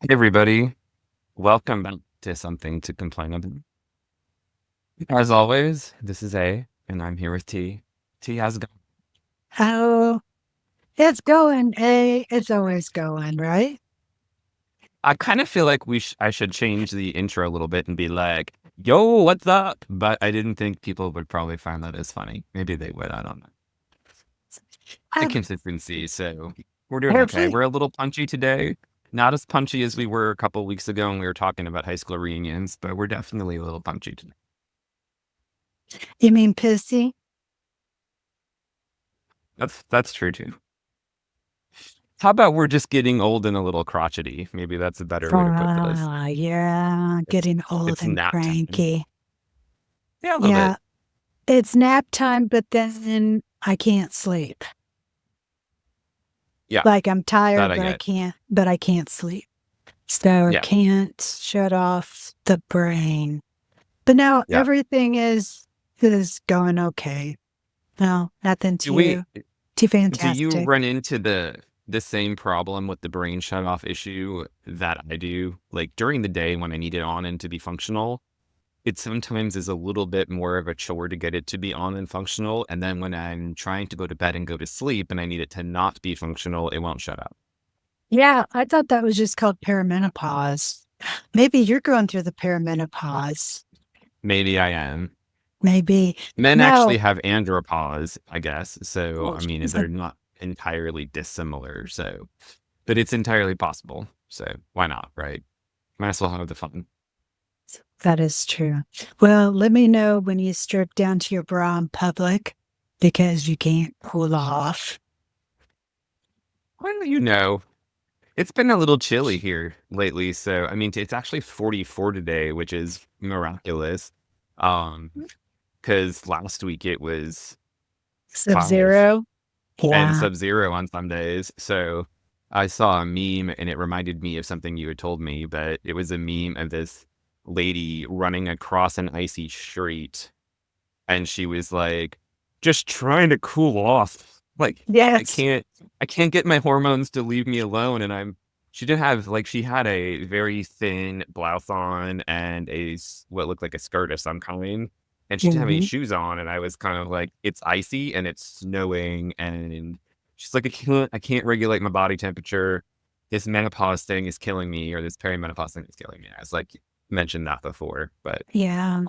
Hey everybody, welcome back to Something to Complain About. As always, this is A, and I'm here with T. T, how's it going? Oh, it's going, it's always going, right? I kind of feel like I should change the intro a little bit and be like, "Yo, what's up?" But I didn't think people would probably find that as funny. Maybe they would. I don't know. The Um, consistency. So we're doing okay. Every, We're a little punchy today. Not as punchy as we were a couple weeks ago when we were talking about high school reunions, but we're definitely a little punchy today. you mean pissy? That's true too. How about we're just getting old and a little crotchety? Maybe that's a better way to put this. Yeah, It's getting old it's and nap time. cranky. Yeah, a little bit. Yeah, it's nap time, but then I can't sleep. Yeah, Like I'm that tired, I get. but I can't sleep. So I Yeah, can't shut off the brain. But now yeah. everything is going okay. No, nothing Do we? too Do you fantastic. run into the same problem with the brain shut off issue that I do? Like during the day when I need it on and to be functional, it sometimes is a little bit more of a chore to get it to be on and functional. And then when I'm trying to go to bed and go to sleep and I need it to not be functional, it won't shut up. Yeah, I thought that was just called perimenopause. Maybe you're going through the perimenopause. Maybe I am. Maybe. Men actually No. have andropause, I guess. So, Oh, I mean, she's they're like, not entirely dissimilar. So, but it's entirely possible. So, why not, right? Might as well have the fun. that is true. Well, let me know when you strip down to your bra in public because you can't cool off. Well, you know, it's been a little chilly here lately. So, I mean, it's actually 44 today, which is miraculous. Um, because last week it was Sub 5 zero. and Yeah. sub-zero on some days. So I saw a meme and it reminded me of something you had told me, but it was a meme of this lady running across an icy street and she was like, just trying to cool off. Like, I Yes. can't I can't get my hormones to leave me alone. And she did have like she had a very thin blouse on and what looked like a skirt of some kind. And she didn't have any Mhm. shoes on. And I was kind of like, it's icy and it's snowing. And she's like, I can't regulate my body temperature. This menopause thing is killing me, or this perimenopause thing is killing me. I was like, mentioned that before, but Yeah.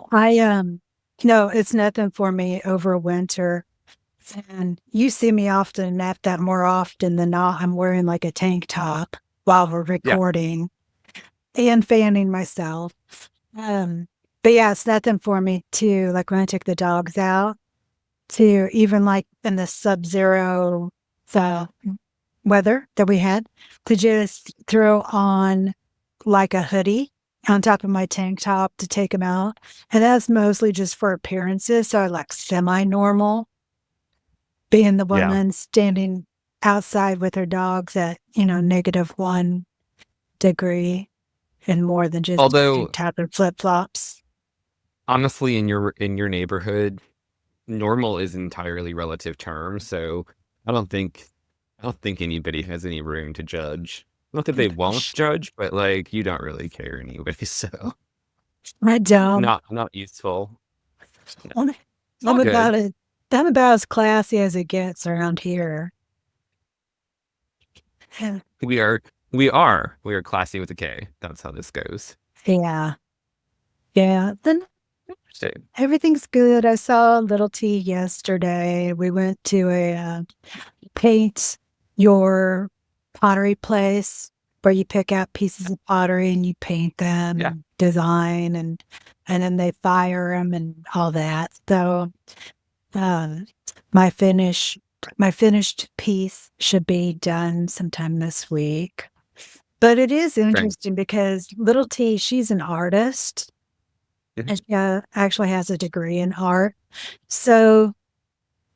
It's nothing for me over winter. And you see me often nap that more often than not. I'm wearing like a tank top while we're yeah, recording and fanning myself. Um, but yeah, it's nothing for me to like when I took the dogs out to even like in the sub-zero the weather that we had to just throw on like a hoodie on top of my tank top to take them out. And that's mostly just for appearances. So I like semi-normal being the yeah. woman standing outside with her dogs at, -1 degree and more than just Although tank top and flip flops. honestly, in your neighborhood, normal is entirely relative term, so I don't think I don't think anybody has any room to judge. Not that they won't judge, but like you don't really care anyway, so I don't. not useful. No, I'm it's I'm all good. about it. I'm about as classy as it gets around here. We are we are classy with a K. That's how this goes. Yeah. Yeah. Then So, everything's good. I saw Little T yesterday. We went to a paint your pottery place where you pick out pieces of pottery and you paint them yeah, and design and then they fire them and all that. So um, my finish my finished piece should be done sometime this week. But it is right. interesting because Little T, she's an artist Mhm. and she actually has a degree in art. So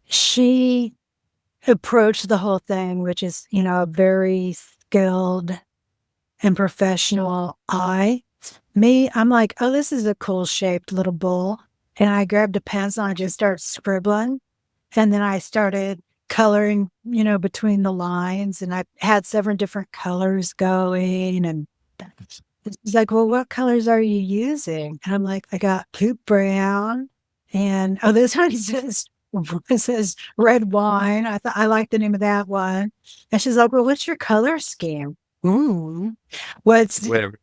she approached the whole thing, which is, a very skilled and professional eye. Me, I'm like, oh, this is a cool shaped little bull. And I grabbed a pencil and I just started scribbling. And then I started coloring, between the lines. And I had several different colors going and She's like, well, what colors are you using? And I'm like, I got poop brown. And oh, this one says it says red wine. I thought I like the name of that one. And she's like, well, what's your color scheme? What's Whatever.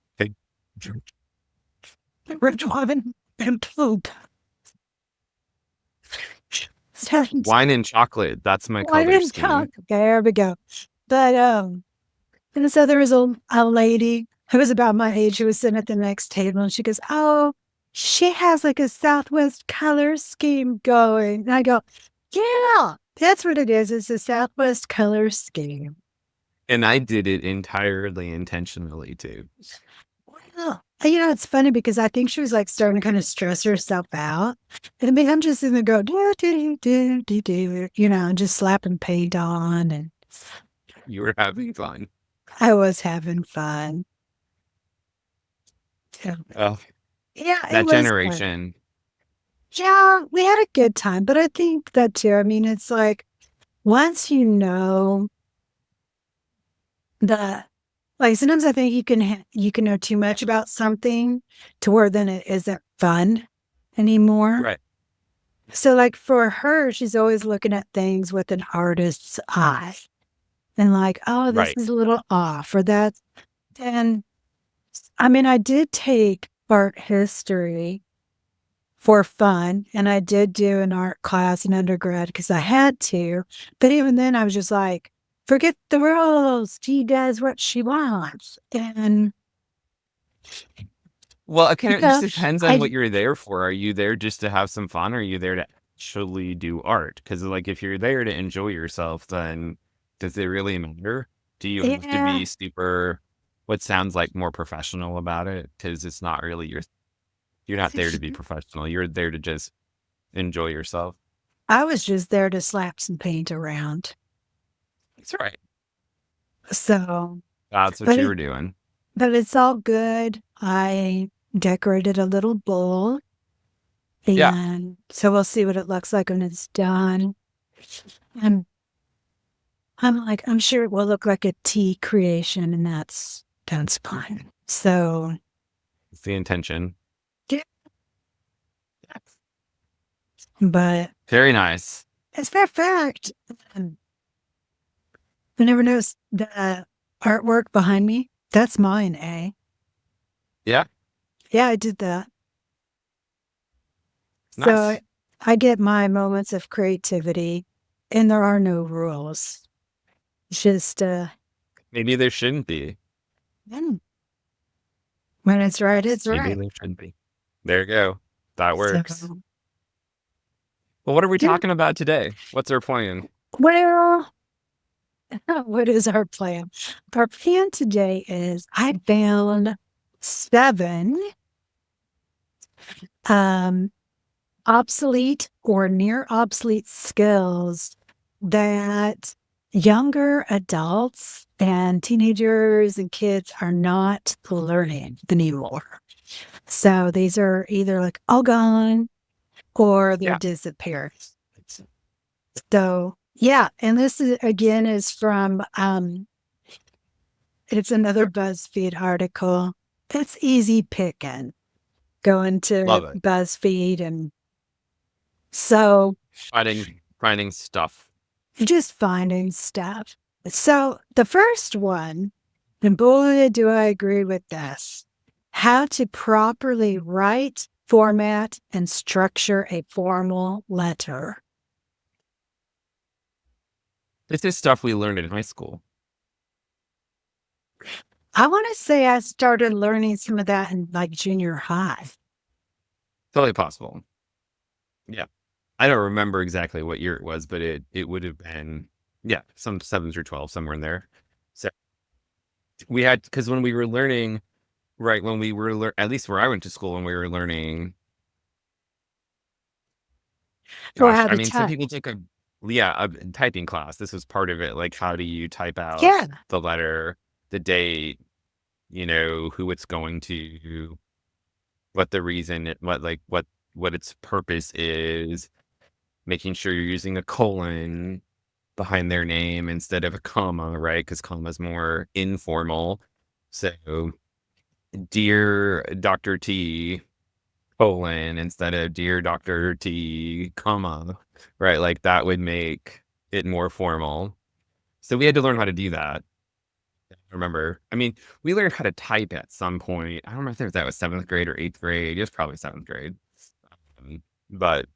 red wine and poop? Sounds Wine and chocolate. That's my wine color and scheme. chocolate. There we go. But and so there was a lady who was about my age who was sitting at the next table, and she goes, "Oh, she has like a Southwest color scheme going." And I go, "Yeah, that's what it is. It's a Southwest color scheme." And I did it entirely intentionally too. Well, it's funny because I think she was like starting to kind of stress herself out. And I mean, I'm just in there go, do, do, do, do, do, just slapping paint on. And You were having fun. I was having fun. So, Oh, yeah, it that was fun. generation. Yeah, we had a good time. But I think that too, I mean, it's like once you know the, like sometimes I think you can know too much about something to where then it isn't fun anymore. Right. So, like for her, she's always looking at things with an artist's eye and like, oh, this Right. is a little off or that. And I mean, I did take art history for fun and I did do an art class in undergrad because I had to. But even then, I was just like, forget the rules. She does what she wants. And, Well, it kind of just yeah, depends on I, what you're there for. Are you there just to have some fun, or are you there to actually do art? Because, like, if you're there to enjoy yourself, then does it really matter? Do you have to yeah, be super, what sounds like more professional about it? Because it's not really you're not there to be professional. You're there to just enjoy yourself. I was just there to slap some paint around. That's right. So, That's what but you it, were doing. but it's all good. I decorated a little bowl, Yeah. and so we'll see what it looks like when it's done. And I'm like, I'm sure it will look like a tea creation, and that's fine. So, It's the intention. yeah, but Very nice. as a matter of fact, um, I never noticed the artwork behind me. That's mine, eh? Yeah. Yeah, I did that. So Nice. I get my moments of creativity, and there are no rules. It's just Maybe there shouldn't be. mm, when it's right, it's Maybe right. there shouldn't be. There you go. That works. So Well, what are we yeah, talking about today? What's our plan? well, what is our plan? Our plan today is I found 7 um obsolete or near obsolete skills that younger adults and teenagers and kids are not learning anymore. So these are either like all gone or they're Yeah. disappearing. So yeah, and this is again is from it's another BuzzFeed article. It's easy picking going to Love it. BuzzFeed and so Finding stuff. just finding stuff. So the first one, and boy, do I agree with this. How to properly write, format, and structure a formal letter. This is stuff we learned in high school. I want to say I started learning some of that in like junior high. Totally possible. Yeah. I don't remember exactly what year it was, but it would have been, yeah, some 7 through 12, somewhere in there. So we had, because when we were learning, right, when we were, at least where I went to school, when we were learning, Or gosh, how I to mean, some type. people took a typing class. This was part of it. Like, how do you type out Yeah. the letter, the date, who it's going to, what the reason, what its purpose is, making sure you're using a colon behind their name instead of a comma, right? Because comma is more informal. So Dear Dr. T, colon, instead of Dear Dr. T, comma, right? Like that would make it more formal. So we had to learn how to do that. I remember. I mean, we learned how to type at some point. I don't know if that was seventh grade or eighth grade. It was probably seventh grade. But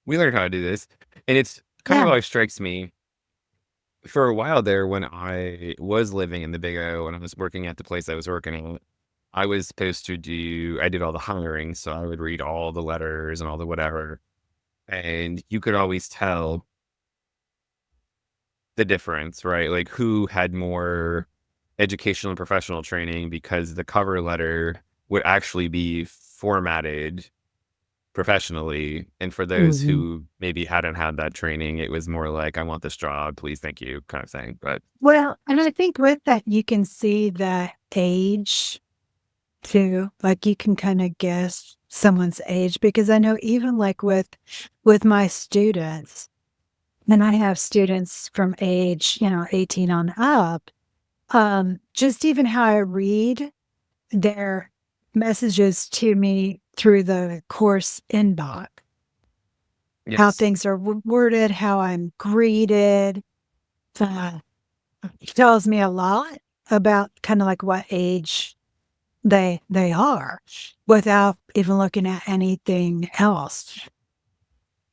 we learned how to do this. And it's kind of Yeah. always strikes me for a while there when I was living in the Big O and I was working at the place I was working at. I was supposed to I did all the hiring. So I would read all the letters and all the whatever. And you could always tell the difference, right? Like who had more educational and professional training because the cover letter would actually be formatted professionally. And for those Mhm. who maybe hadn't had that training, it was more like, I want this job, please, thank you, kind of thing. But Well, and I think with that, you can see the age too. Like you can kind of guess someone's age because I know even like with my students, and I have students from age, 18 on up, just even how I read their messages to me through the course inbox, how yes, things are worded, how I'm greeted, uh, tells me a lot about kind of like what age they are without even looking at anything else.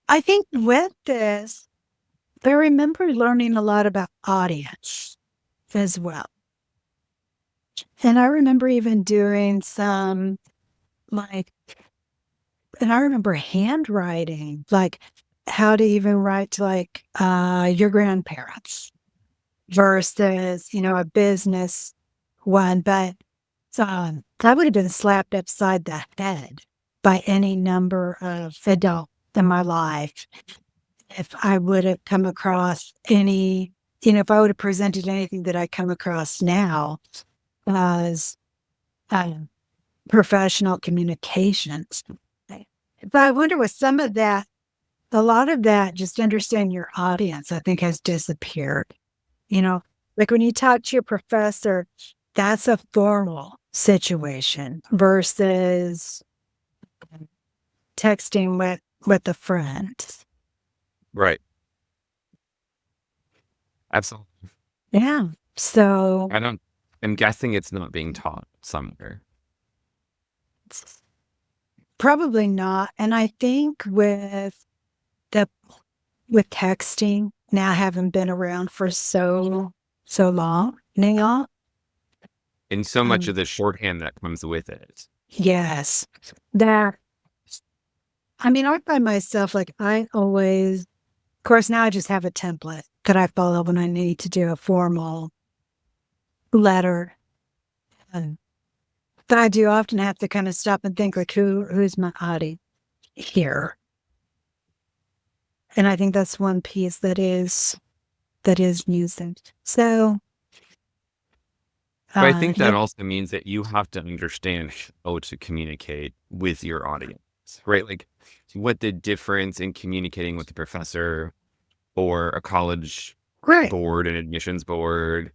I think with this, I remember learning a lot about audience as well. And I remember even doing some like, and I remember handwriting, like how to even write to like your grandparents versus, a business one. But I would have been slapped upside the head by any number of adults in my life if I would have come across any, if I would have presented anything that I come across now as uh, professional communications. But I wonder with some of that, a lot of that, just understand your audience, I think has disappeared. You know, like when you talk to your professor, that's a formal situation versus texting with a friend. right. Absolutely. Yeah. So I don't, I'm guessing it's not being taught somewhere. probably not. And I think the with texting now having been around for so long now, And so much um, of the shorthand that comes with it. yes, that I mean, I find myself like I always, of course, now I just have a template that I follow when I need to do a formal letter. Um, but I do often have to kind of stop and think like, who's my audience here? And I think that's one piece that is using. So, But I think yeah, that also means that you have to understand how to communicate with your audience, right? Like what the difference in communicating with the professor or a college great. board and admissions board,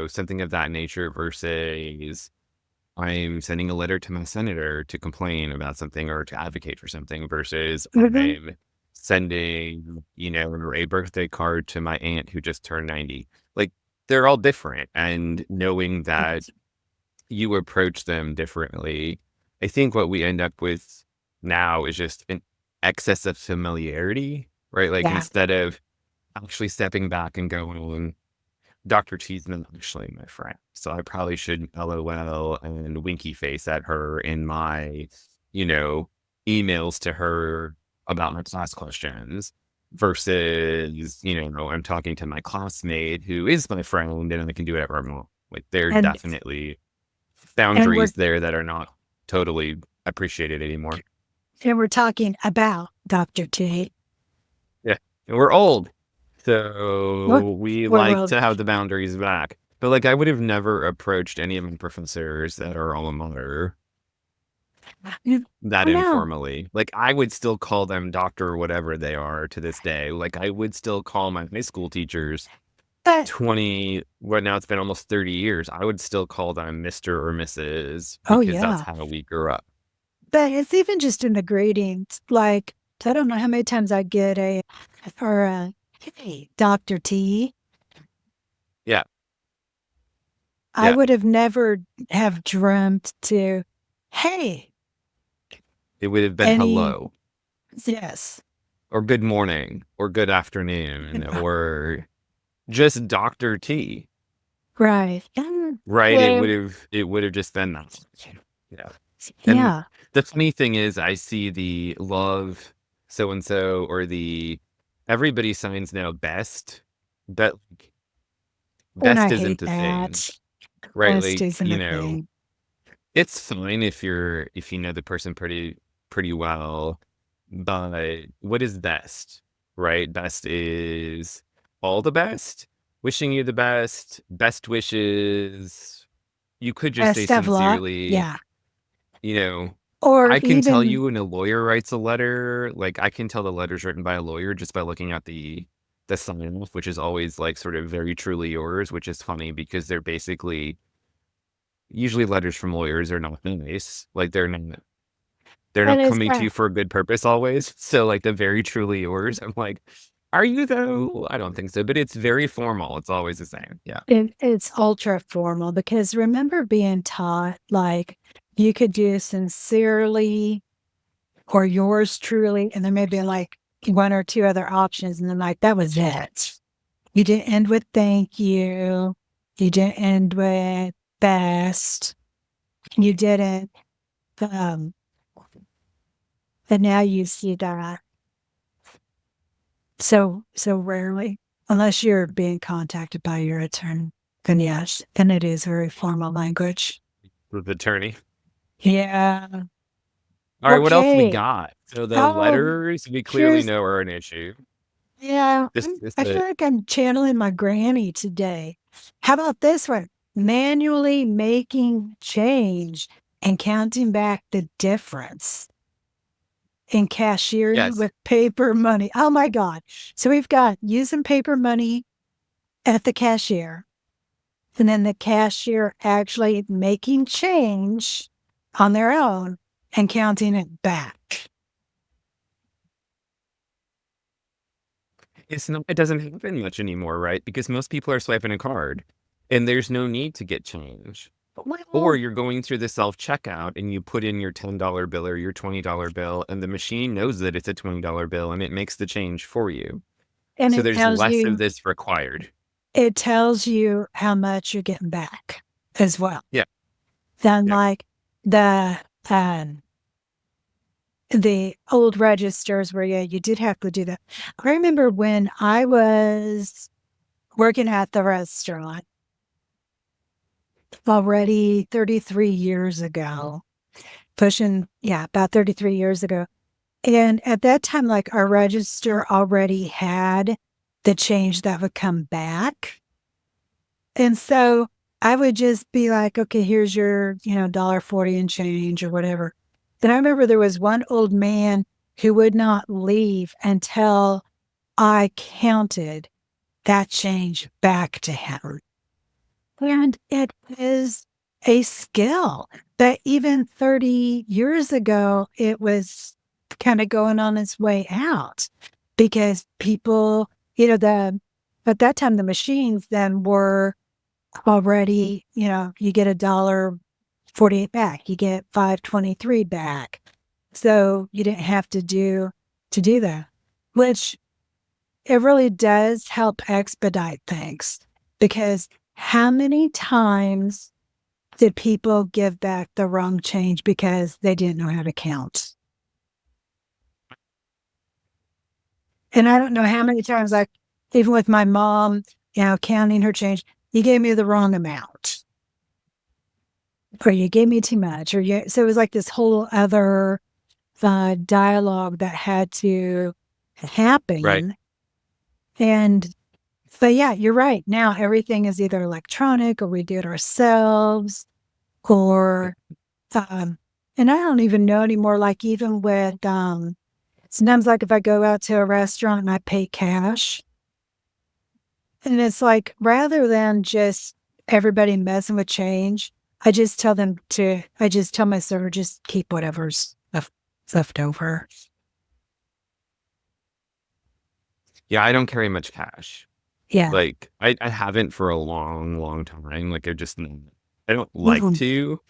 something of that nature versus I'm sending a letter to my senator to complain about something or to advocate for something versus Hmm. I'm sending, a birthday card to my aunt who just turned 90. Like they're all different. And knowing that you approach them differently, I think what we end up with now is just an excess of familiarity, right? Like Yeah. instead of actually stepping back and going, Dr. Cheeseman actually my friend. So I probably should LOL and winky face at her in my, you know, emails to her about my class questions versus, I'm talking to my classmate who is my friend and I can do whatever I want. Like there are And definitely and we're boundaries there that are not totally appreciated anymore. and we're talking about Dr. T. Yeah. And we're old. We're, So we we're like well, to have the boundaries back. But like I would have never approached any of my professors at our alma mater that I know. informally. Like I would still call them doctor whatever they are to this day. Like I would still call my high school teachers But 20, well, now it's been almost 30 years, I would still call them Mr. or Mrs. oh because that's yeah. how we grew up. But it's even just in the greetings. Like, I don't know how many times I get a or a hey, Dr. T. Yeah. I Yeah. would have never have dreamt to, hey, It would have been any hello yes. or good morning or good afternoon or just Dr. T, Right. right? Well, It would have just been that. Yeah. And yeah. the funny thing is I see the love so and so or the everybody signs now best, but And I best isn't hate the thing, that. right? Best Like, isn't a thing. it's fine if you know the person pretty well, but what is best, right? Best is all the best, wishing you the best, best wishes. You could just say Best of luck. sincerely, Yeah. you know, Or I can tell even you when a lawyer writes a letter, like I can tell the letter's written by a lawyer just by looking at the sign off, which is always like sort of very truly yours, which is funny because they're basically usually letters from lawyers are not nice. Like they're and not it's coming to you for a good purpose always. So like the very truly yours, I'm like, are you though? I don't think so, but it's very formal. It's always the same. Yeah. it's ultra formal because remember being taught like you could do sincerely or yours truly, and there may be like one or two other options, and then like that was it. You didn't end with thank you. You didn't end with best. You didn't. Um, and now you see that so rarely, unless you're being contacted by your attorney. Then yes, then it is very formal language. With the attorney. Yeah. All right, what else we Okay. got? So the Oh, letters we clearly here's know are an issue. yeah. This I feel like I'm channeling my granny today. How about this one? Manually making change and counting back the difference in cashiering yes. with paper money. Oh my God. So we've got using paper money at the cashier, and then the cashier actually making change on their own and counting it back. It's not it doesn't happen much anymore, right? Because most people are swiping a card and there's no need to get change. Or Well, you're going through the self-checkout and you put in your $10 bill or your $20 bill, and the machine knows that it's a $20 bill and it makes the change for you. and So there's less of this required. it tells you how much you're getting back as well. Yeah. Then Yeah. like the um the old registers where yeah, you did have to do that. I remember when I was working at the restaurant already 33 years ago, pushing, yeah, about 33 years ago. And at that time, like our register already had the change that would come back. And so I would just be like, okay, here's your, $1.40 and change or whatever. Then I remember there was one old man who would not leave until I counted that change back to him. And it is a skill that even 30 years ago, it was kind of going on its way out because people, at that time, the machines then were already, you get $1.48 back, you get 5.23 back. So you didn't have to do that, which it really does help expedite things because how many times did people give back the wrong change because they didn't know how to count? And I don't know how many times, like, even with my mom, counting her change, you gave me the wrong amount, or you gave me too much, so it was like this whole other dialogue that had to Right. happen. And but yeah, you're right. Now everything is either electronic or we do it ourselves or and I don't even know anymore, like even with sometimes like if I go out to a restaurant and I pay cash, And it's like, rather than just everybody messing with change, I just tell my server, just keep whatever's left over. Yeah, I don't carry much cash. Yeah. Like, I haven't for a long, long time. Like, I don't like Mhm. to.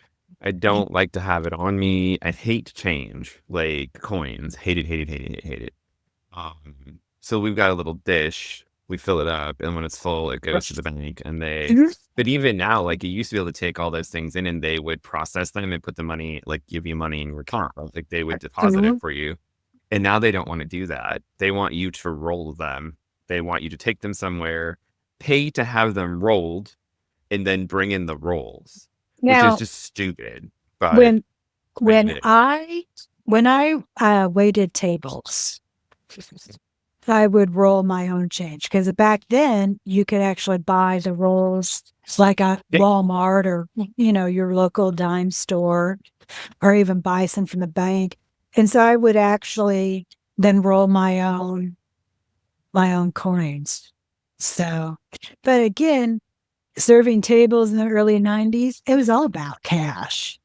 I don't like to have it on me. I hate change, like coins. Hate it, hate it, hate it, hate it. So we've got a little dish. We fill it up, and when it's full, it goes to the bank, and Mhm. but even now, like, you used to be able to take all those things in, and they would process them and put the money, like, give you money in your account. Like, they would deposit it Mhm. for you. And now they don't want to do that. They want you to roll them. They want you to take them somewhere, pay to have them rolled, and then bring in the rolls, which is Now, just stupid, but when it when is. I when I waited tables, I would roll my own change because back then you could actually buy the rolls like at Yeah, Walmart or your local dime store or even buy some from the bank. And so I would actually then roll my own coins. So, but again, serving tables in the early 90s, it was all about cash.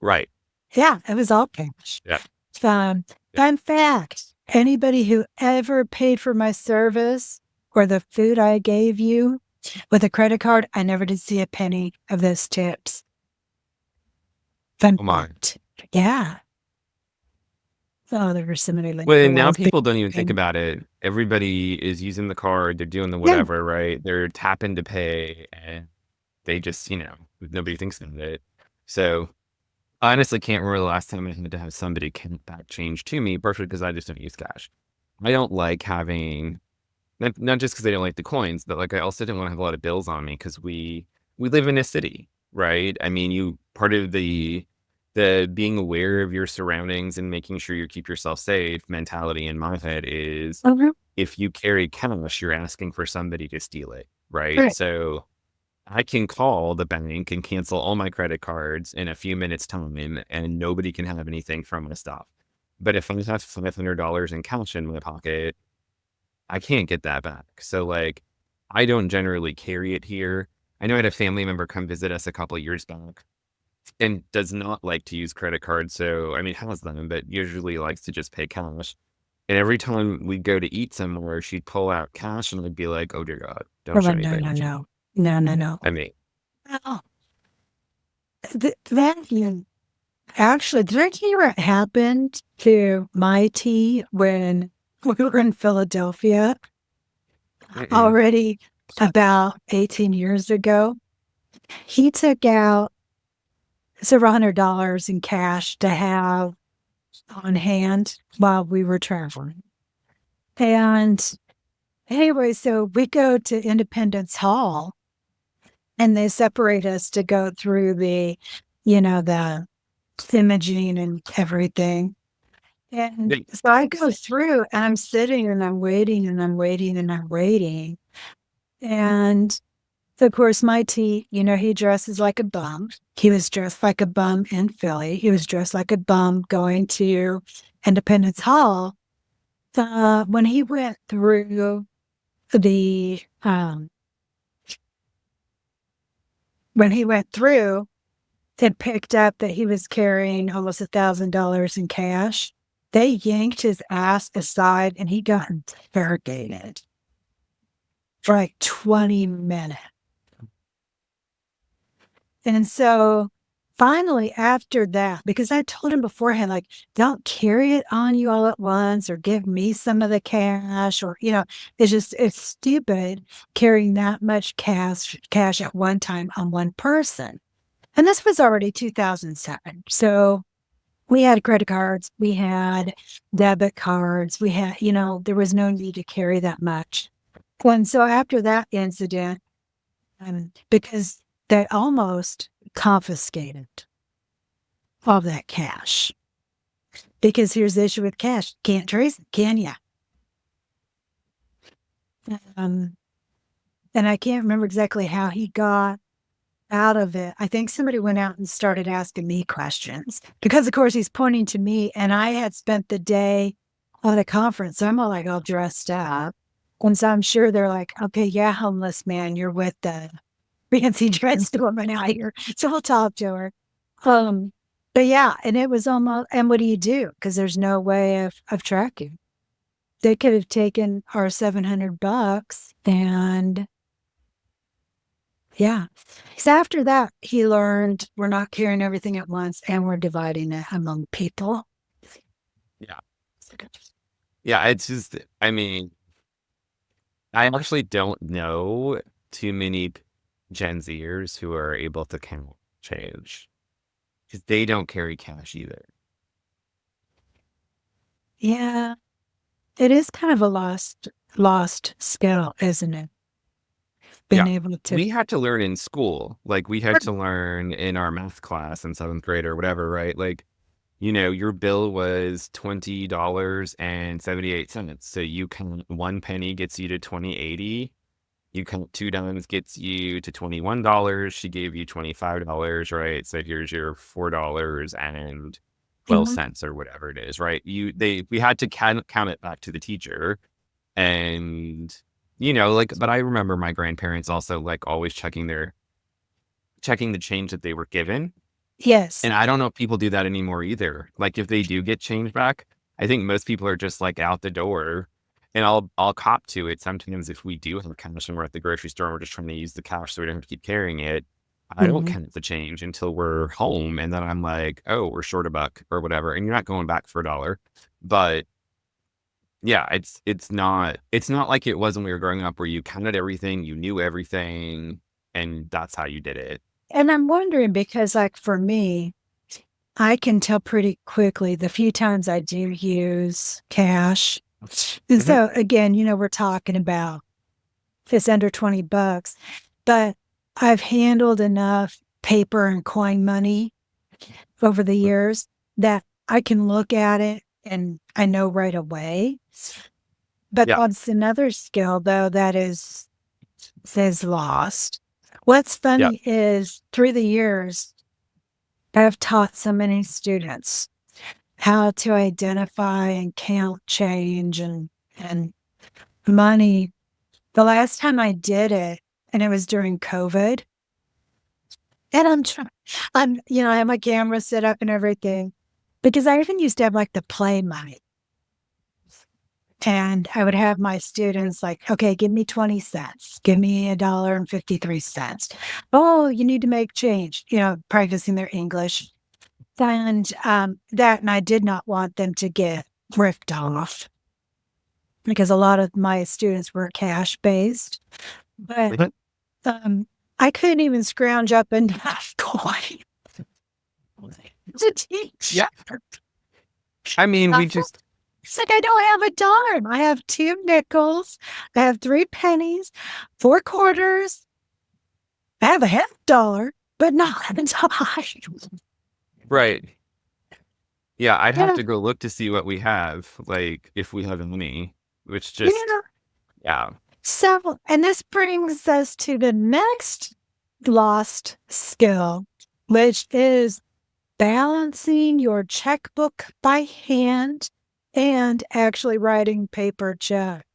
right. Yeah, it was all cash. Yeah, Um, yeah. Fun fact, anybody who ever paid for my service or the food I gave you with a credit card, I never did see a penny of those tips. Fun Oh my. fact. Yeah. Oh, there were so many like Well, and now rolls. people don't even think about it. Everybody is using the card. They're doing the Yeah. whatever, right? They're tapping to pay, and they just, nobody thinks about it. So I honestly can't remember the last time I had to have somebody count back change to me, partially because I just don't use cash. I don't like having not just because I don't like the coins, but like I also didn't want to have a lot of bills on me because we live in a city, right? I mean, you part of the being aware of your surroundings and making sure you keep yourself safe mentality in my head is Mhm. if you carry cash, you're asking for somebody to steal it, right? Right. So I can call the bank and cancel all my credit cards in a few minutes time and nobody can have anything from my stuff. But if I have $500 in cash in my pocket, I can't get that back. So, like, I don't generally carry it here. I know I had a family member come visit us a couple of years back and does not like to use credit cards. So, I mean, has them, but usually likes to just pay cash. And every time we go to eat somewhere, she'd pull out cash and I'd be like, oh dear God, don't Oh, show no, no, anything. no. No, no, no. I mean, Oh, that actually, did I hear what happened to my tea when we were in Philadelphia mm-mm. already about 18 years ago? He took out several $100 in cash to have on hand while we were traveling. And anyway, so we go to Independence Hall and they separate us to go through the imaging and everything. And Yeah, so I go through and I'm sitting and I'm waiting and I'm waiting and I'm waiting. And of course, my T, he dresses like a bum. He was dressed like a bum in Philly. He was dressed like a bum going to Independence Hall. When he went through the, when he went through, had picked up that he was carrying almost $1,000 in cash. They yanked his ass aside and he got interrogated for like 20 minutes. And so finally, after that, because I told him beforehand, like, don't carry it on you all at once or give me some of the cash or, it's stupid carrying that much cash at one time on one person. And this was already 2007. So we had credit cards, we had debit cards, there was no need to carry that much. And so after that incident, because they almost confiscated all that cash. Because here's the issue with cash. Can't trace it, can you? Um, and I can't remember exactly how he got out of it. I think somebody went out and started asking me questions because, of course, he's pointing to me, and I had spent the day at a conference. So I'm all dressed up. And so I'm sure they're like, okay, yeah, homeless man, you're with the fancy dress woman out here. So we'll talk to her. Um, but yeah, and it was almost, and what do you do? Because there's no way of tracking. They could have taken our $700 and yeah. So after that, he learned we're not carrying everything at once and we're dividing it among people. Yeah. Yeah, it's just, I mean, I actually don't know too many Gen Zers who are able to count change because they don't carry cash either. Yeah. It is kind of a lost skill, isn't it? Being Yeah. able to We had to learn in school. Like, we had to learn in our math class in seventh grade or whatever, right? Like, your bill was $20.78. So you count one penny gets you to 20.80. You count two dimes gets you to $21. She gave you $25, right? So here's your Mhm. $4.12 or whatever it is, right? We had to count it back to the teacher. And like, but I remember my grandparents also like always checking the change that they were given. Yes. And I don't know if people do that anymore either. Like if they do get change back, I think most people are just like out the door. And I'll cop to it sometimes if we do have cash and we're at the grocery store and we're just trying to use the cash so we don't have to keep carrying it. I don't Mhm. count the change until we're home, and then I'm like, oh, we're short a buck or whatever. And you're not going back for a dollar. But yeah, it's not like it was when we were growing up where you counted everything, you knew everything, and that's how you did it. And I'm wondering because, like, for me, I can tell pretty quickly the few times I do use cash. And Mhm. so, again, we're talking about if it's under $20, but I've handled enough paper and coin money over the years that I can look at it and I know right away. But Yeah, that's another skill, though, that is lost. What's yeah. funny is through the years, I've taught so many students how to identify and count change and money. The last time I did it, and it was during COVID, and I have my camera set up and everything because I even used to have like the play money. And I would have my students like, okay, give me 20 cents, give me $1.53. Oh, you need to make change, practicing their English. And I did not want them to get ripped off because a lot of my students were cash based. But Mhm. um, I couldn't even scrounge up enough coin to teach. Yeah. I mean, Uh, we just It's like I don't have a dime. I have two nickels. I have three pennies, four quarters. I have a $half, but not a dime. right. Yeah, I'd have Yeah, to go look to see what we have, like if we have any, which just yeah. yeah. So, and this brings us to the next lost skill, which is balancing your checkbook by hand and actually writing paper check.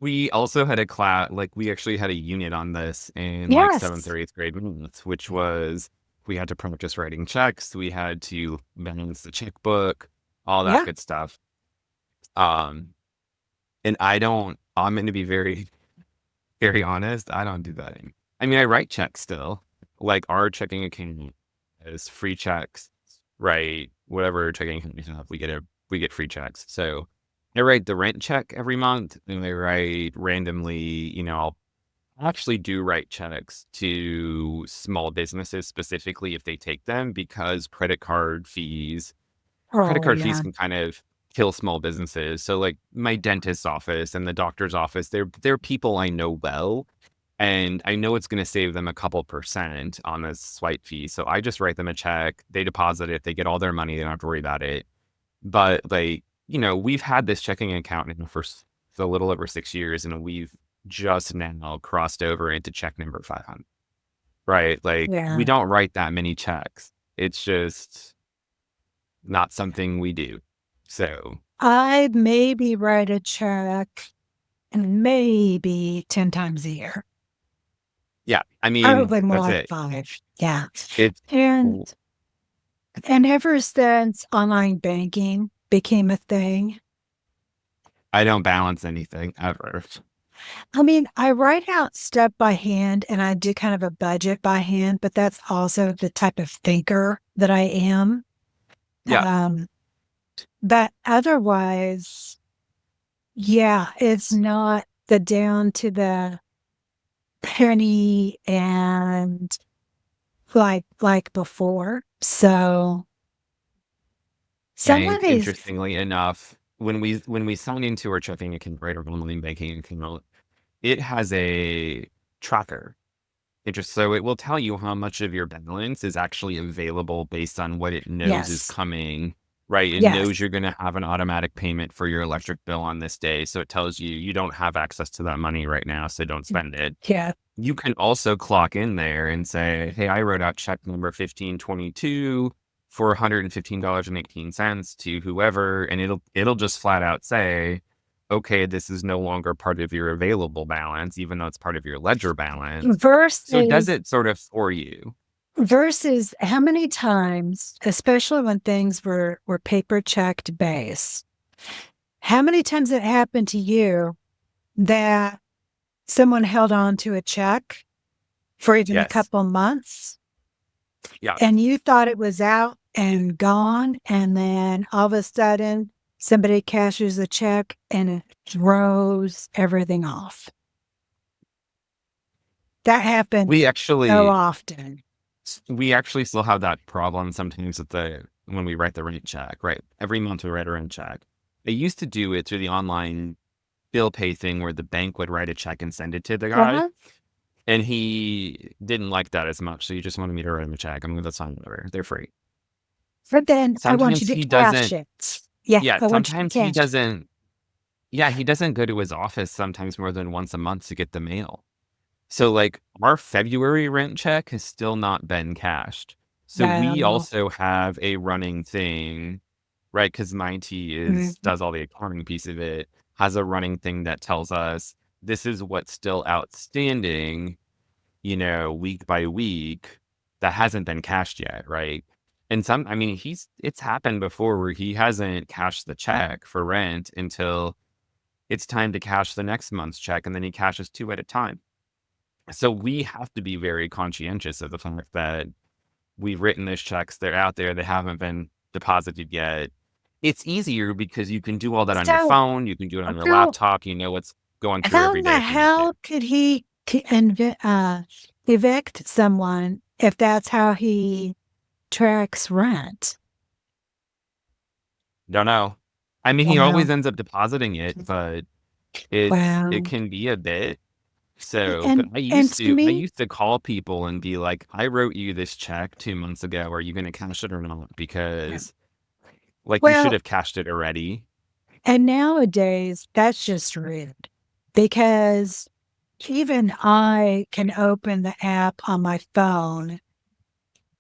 We also had a class, like we actually had a unit on this in like seventh Yes. or eighth grade math, which was we had to practice writing checks, we had to balance the checkbook, all that Yeah. good stuff. Um, and I'm going to be very, very honest. I don't do that. I mean, I write checks still. Like our checking account is free checks, right? Whatever checking account we have, we get free checks. So I write the rent check every month, and I write randomly. I'll actually do write checks to small businesses specifically if they take them because credit Oh, card fees yeah. can kind of kill small businesses. So like my dentist's office and the doctor's office, they're people I know well. And I know it's going to save them a couple percent on this swipe fee. So I just write them a check. They deposit it. They get all their money. They don't have to worry about it. But like, we've had this checking account for a little over 6 years, and we've just now crossed over into check number 500. Right? Like we Yeah. don't write that many checks. It's just not something we do. So I'd maybe write a check. and maybe 10 times a year. Yeah, I mean, Probably more that's like it. 5. Yeah. It's And ever since online banking became a thing, I don't balance anything ever. I mean, I write out stuff by hand and I do kind of a budget by hand, but that's also the type of thinker that I am. Yeah, Um, but otherwise, yeah, it's not the down to the penny and like before. So bank, somebody's interestingly enough, when we sign into our checking account, right, or online banking account, it has a tracker. So it will tell you how much of your balance is actually available based on what it knows is yes, coming, right? It knows yes. you're going to have an automatic payment for your electric bill on this day. So it tells you you don't have access to that money right now, so don't spend it. Yeah. You can also clock in there and say, hey, I wrote out check number 1522 for $115.18 to whoever, and it'll just flat out say, okay, this is no longer part of your available balance, even though it's part of your ledger balance. So it does Versus it sort of for you. versus how many times, especially when things were paper checked base, how many times it happened to you that someone held on to a check for even a Yes. couple months Yeah. and you thought it was out and gone, and then all of a sudden somebody cashes the check and it throws everything off. That happened We so actually often. we actually still have that problem sometimes with the when we write the rent check, right? Every month we write a rent check. I used to do it through the online bill pay thing where the bank would write a check and send it to the guy. Uh-huh. And he didn't like that as much. So he just wanted me to write him a check. I'm like, that's fine, whatever. They're free. But then I want you Sometimes to he cash doesn't, it. Yeah, yeah, I want you to sometimes he cash. doesn't, yeah, he doesn't go to his office sometimes more than once a month to get the mail. So like our February rent check has still not been cashed. So we No. also have a running thing, right? Because my IT is Mhm. does all the accounting piece of it, has a running thing that tells us this is what's still outstanding, week by week that hasn't been cashed yet, right? And I mean, it's happened before where he hasn't cashed the check for rent until it's time to cash the next month's check, and then he cashes two at a time. So we have to be very conscientious of the fact that we've written those checks, they're out there, they haven't been deposited yet. It's easier because you can do all that on your So, phone, you can do it on your so laptop, you know what's going through how every in day the if you need to. hell could he evict someone if that's how he tracks rent? Don't know. I mean, he always Wow. ends up depositing it, but it Wow. can be a bit. So, but And to I me, used to call people and be like, "I wrote you this check 2 months ago. Are you gonna cash it or not? Because, like, you should well, have cashed it already." and nowadays that's just rude because even I can open the app on my phone,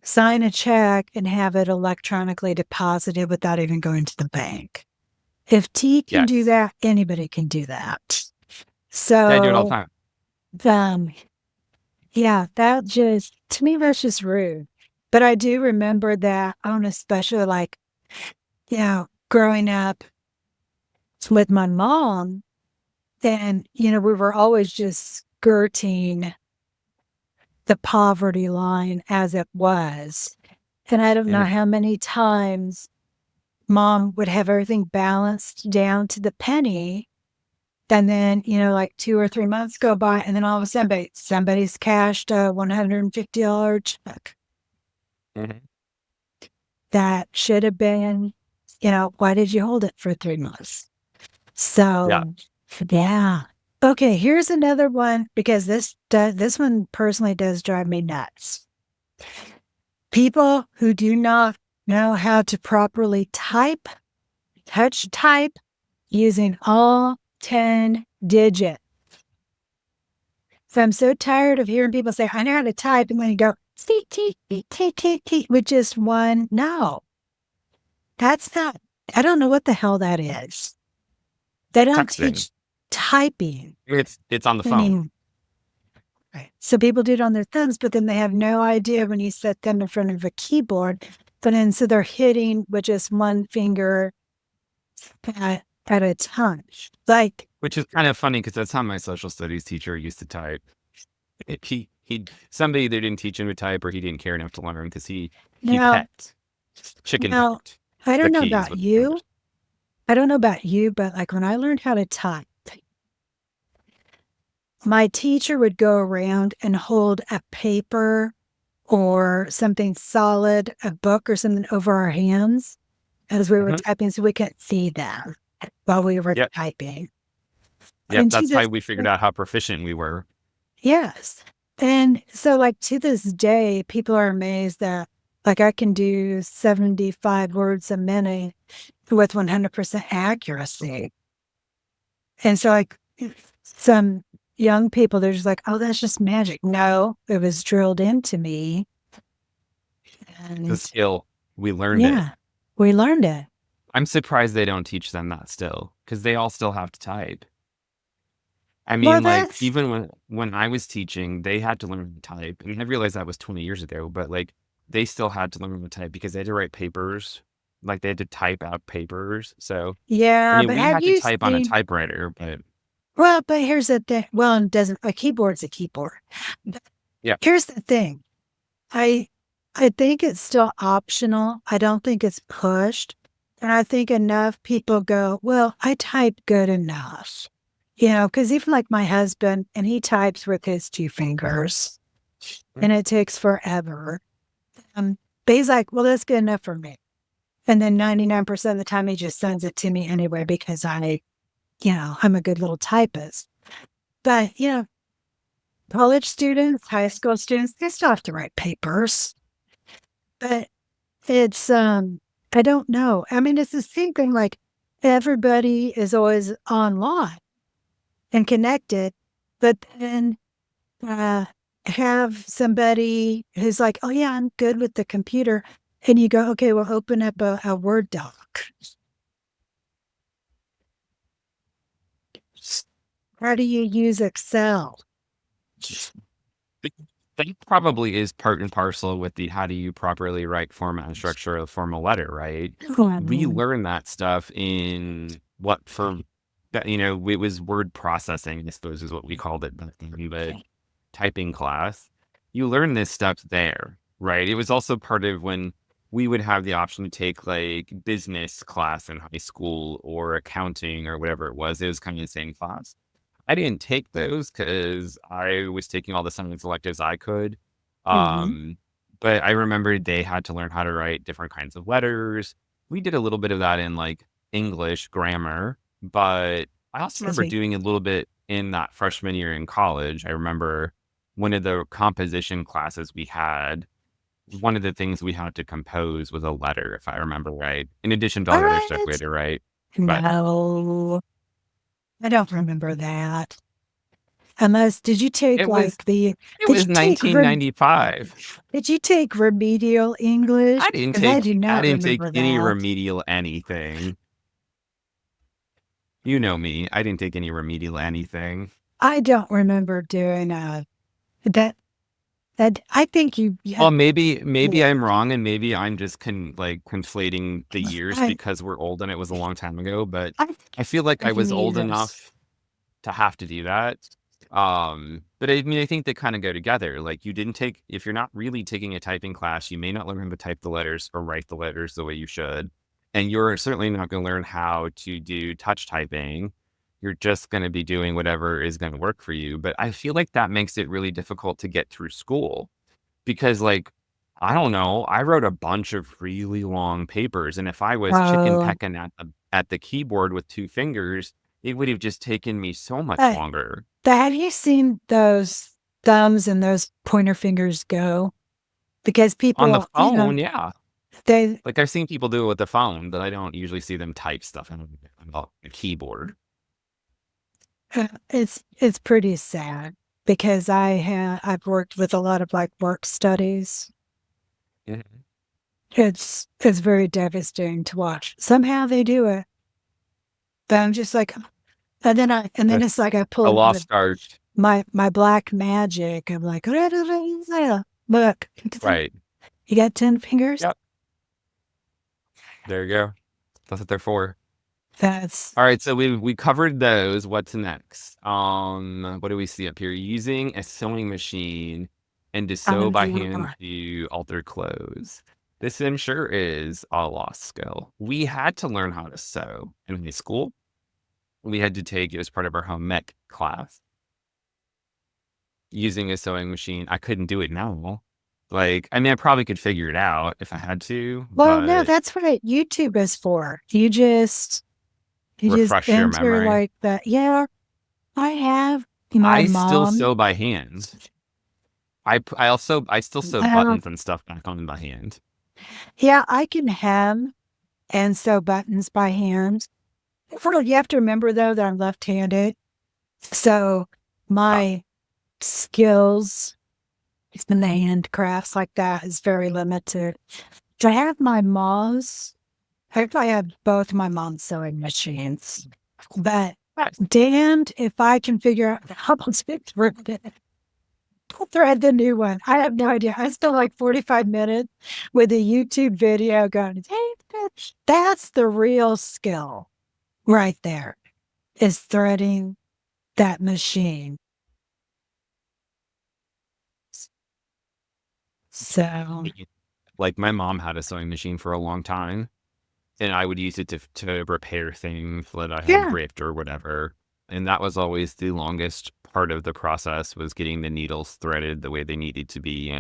sign a check, and have it electronically deposited without even going to the bank. If T can do Yes. that, anybody can do that. Yeah, I do it all the So, time. um, yeah, that just, to me, that's just rude. But I do remember that on especially like, growing up with my mom, then, we were always just skirting the poverty line as it was. And I don't know Mhm. how many times mom would have everything balanced down to the penny. And then, like 2 or 3 months go by, and then all of a sudden, somebody's cashed a $150 check Mhm. that should have been, why did you hold it for 3 months? Yeah. So, yeah. Okay, here's another one because this one personally does drive me nuts. People who do not know how to properly touch type using all 10 digits. So I'm so tired of hearing people say, I know how to type, and then you go, see, t, t, t, t, t, with just one. No, that's not, I don't know what the hell that is. They don't Texting. teach. typing. It's on the I phone. mean, right. So people do it on their thumbs, but then they have no idea when you set them in front of a keyboard. But then so they're hitting with just one finger at a time. Like, Which is kind of funny because that's how my social studies teacher used to type. He somebody they didn't teach him to type or he didn't care enough to learn because he now, pecked, chicken now, pecked I the don't know keys about with the you. fingers. I don't know about you, but like when I learned how to type, my teacher would go around and hold a paper or something solid, a book or something over our hands as we were Mhm. typing so we couldn't see them while we were Yep, typing. yep. And to That's how this we figured out how proficient we were. yes. And so like to this day, people are amazed that like I can do 75 words a minute with 100% accuracy. And so like some young people, they're just like, oh, that's just magic. No, it was drilled into me. The And skill, we learned it. yeah, we learned it. I'm surprised they don't teach them that still because they all still have to type. I Well, mean, like, that's, even when I was teaching, they had to learn to type, and I realized that was 20 years ago, but, like, they still had to learn to type because they had to write papers, like, they had to type out papers, so, I yeah, mean, but we have had to you type on a seen, typewriter, but well, but here's the thing. Well, it doesn't, a keyboard's a keyboard. But yeah. here's the thing. I, I think it's still optional. I don't think it's pushed. And I think enough people go, well, I type good enough. You know, because even like my husband, and he types with his two fingers Mm. and it takes forever. But he's like, well, that's good enough for me. And then 99% of the time, he just sends it to me anyway because I'm a good little typist. But, college students, high school students, they still have to write papers. But it's, I don't know. I mean, it's the same thing like everybody is always online and connected, but then have somebody who's like, oh, yeah, I'm good with the computer. And you go, okay, well, open up a Word doc. How do you use Excel? Th that probably is part and parcel with the how do you properly write format and structure a formal letter, right? Oh, I We mean, learn that stuff in what for that, it was word processing, I suppose is what we called it back then, but typing class, you learn this stuff there, right? It was also part of when we would have the option to take like business class in high school or accounting or whatever it was. It was kind of the same class. I didn't take those because I was taking all the science electives I could. mhm. Um, but I remember they had to learn how to write different kinds of letters. We did a little bit of that in like English grammar, but I also Excuse remember me. doing a little bit in that freshman year in college. I remember one of the composition classes we had, one of the things we had to compose was a letter, if I remember right, in addition to all All the other right. stuff we had to write. But No, I don't remember that. Unless, it was it did you was take, 1995. did you take remedial English? Because I do I not didn't take remember any that. remedial anything. You know me. I didn't take any remedial anything. I don't remember doing that. That I think yeah, Well, maybe I'm wrong and maybe I'm just conflating the years I, because we're old and it was a long time ago, but I think I feel like I it's was old years. enough to have to do that. But I mean, I think they kind of go together. Like you didn't take, if you're not really taking a typing class, you may not learn how to type the letters or write the letters the way you should. And you're certainly not going to learn how to do touch typing. You're just going to be doing whatever is going to work for you. But I feel like that makes it really difficult to get through school because, like, I don't know, I wrote a bunch of really long papers. And if I was chicken Oh, pecking at the keyboard with two fingers, it would have just taken me so much but longer. have you seen those thumbs and those pointer fingers go? Because On the people, phone, yeah. they Like, I've seen people do it with the phone, but I don't usually see them type stuff on a keyboard. it's pretty sad because I've worked with a lot of like work studies. Yeah. It's very devastating to watch. Somehow they do it, but I'm just like, and then it's That's like I a pulled lost art. my black magic. I'm like, look, Right. you got 10 fingers? Yep. There you go. That's what they're for. That's All right, so we covered those. What's next? What do we see up here? Using a sewing machine and to sew by hand to alter clothes. This I'm sure is a lost skill. We had to learn how to sew in high school. We had to take it as part of our home ec class. Using a sewing machine, I couldn't do it now. Like, I mean, I probably could figure it out if I had to, well, no, but that's what YouTube is for. You just refresh your enter memory. like that. Yeah, I have my I still mom. sew by hand. I still sew Well, buttons and stuff back on by hand. yeah, I can hem and sew buttons by hand. You have to remember though that I'm left-handed, so Uh, my skills in the handcrafts like that is very limited. I have my mom's. I have both my mom's sewing machines, but Nice. damned if I can figure out how to thread it. Thread the new one. I have no idea. I spent like 45 minutes with a YouTube video going, hey, that's the real skill right there is threading that machine. So, Like my mom had a sewing machine for a long time, and I would use it to repair things that I had yeah, ripped or whatever. And that was always the longest part of the process was getting the needles threaded the way they needed to be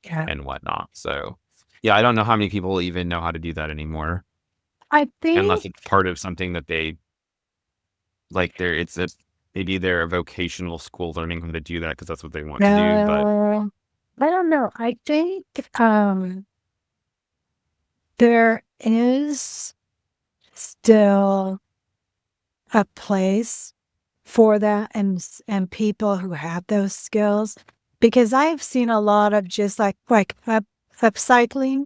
yeah. and whatnot. So yeah, I don't know how many people even know how to do that anymore, I think, unless it's part of something that they like. Maybe they're a vocational school learning how to do that because that's what they want to do. But I don't know. I think there is still a place for that and people who have those skills because I've seen a lot of just upcycling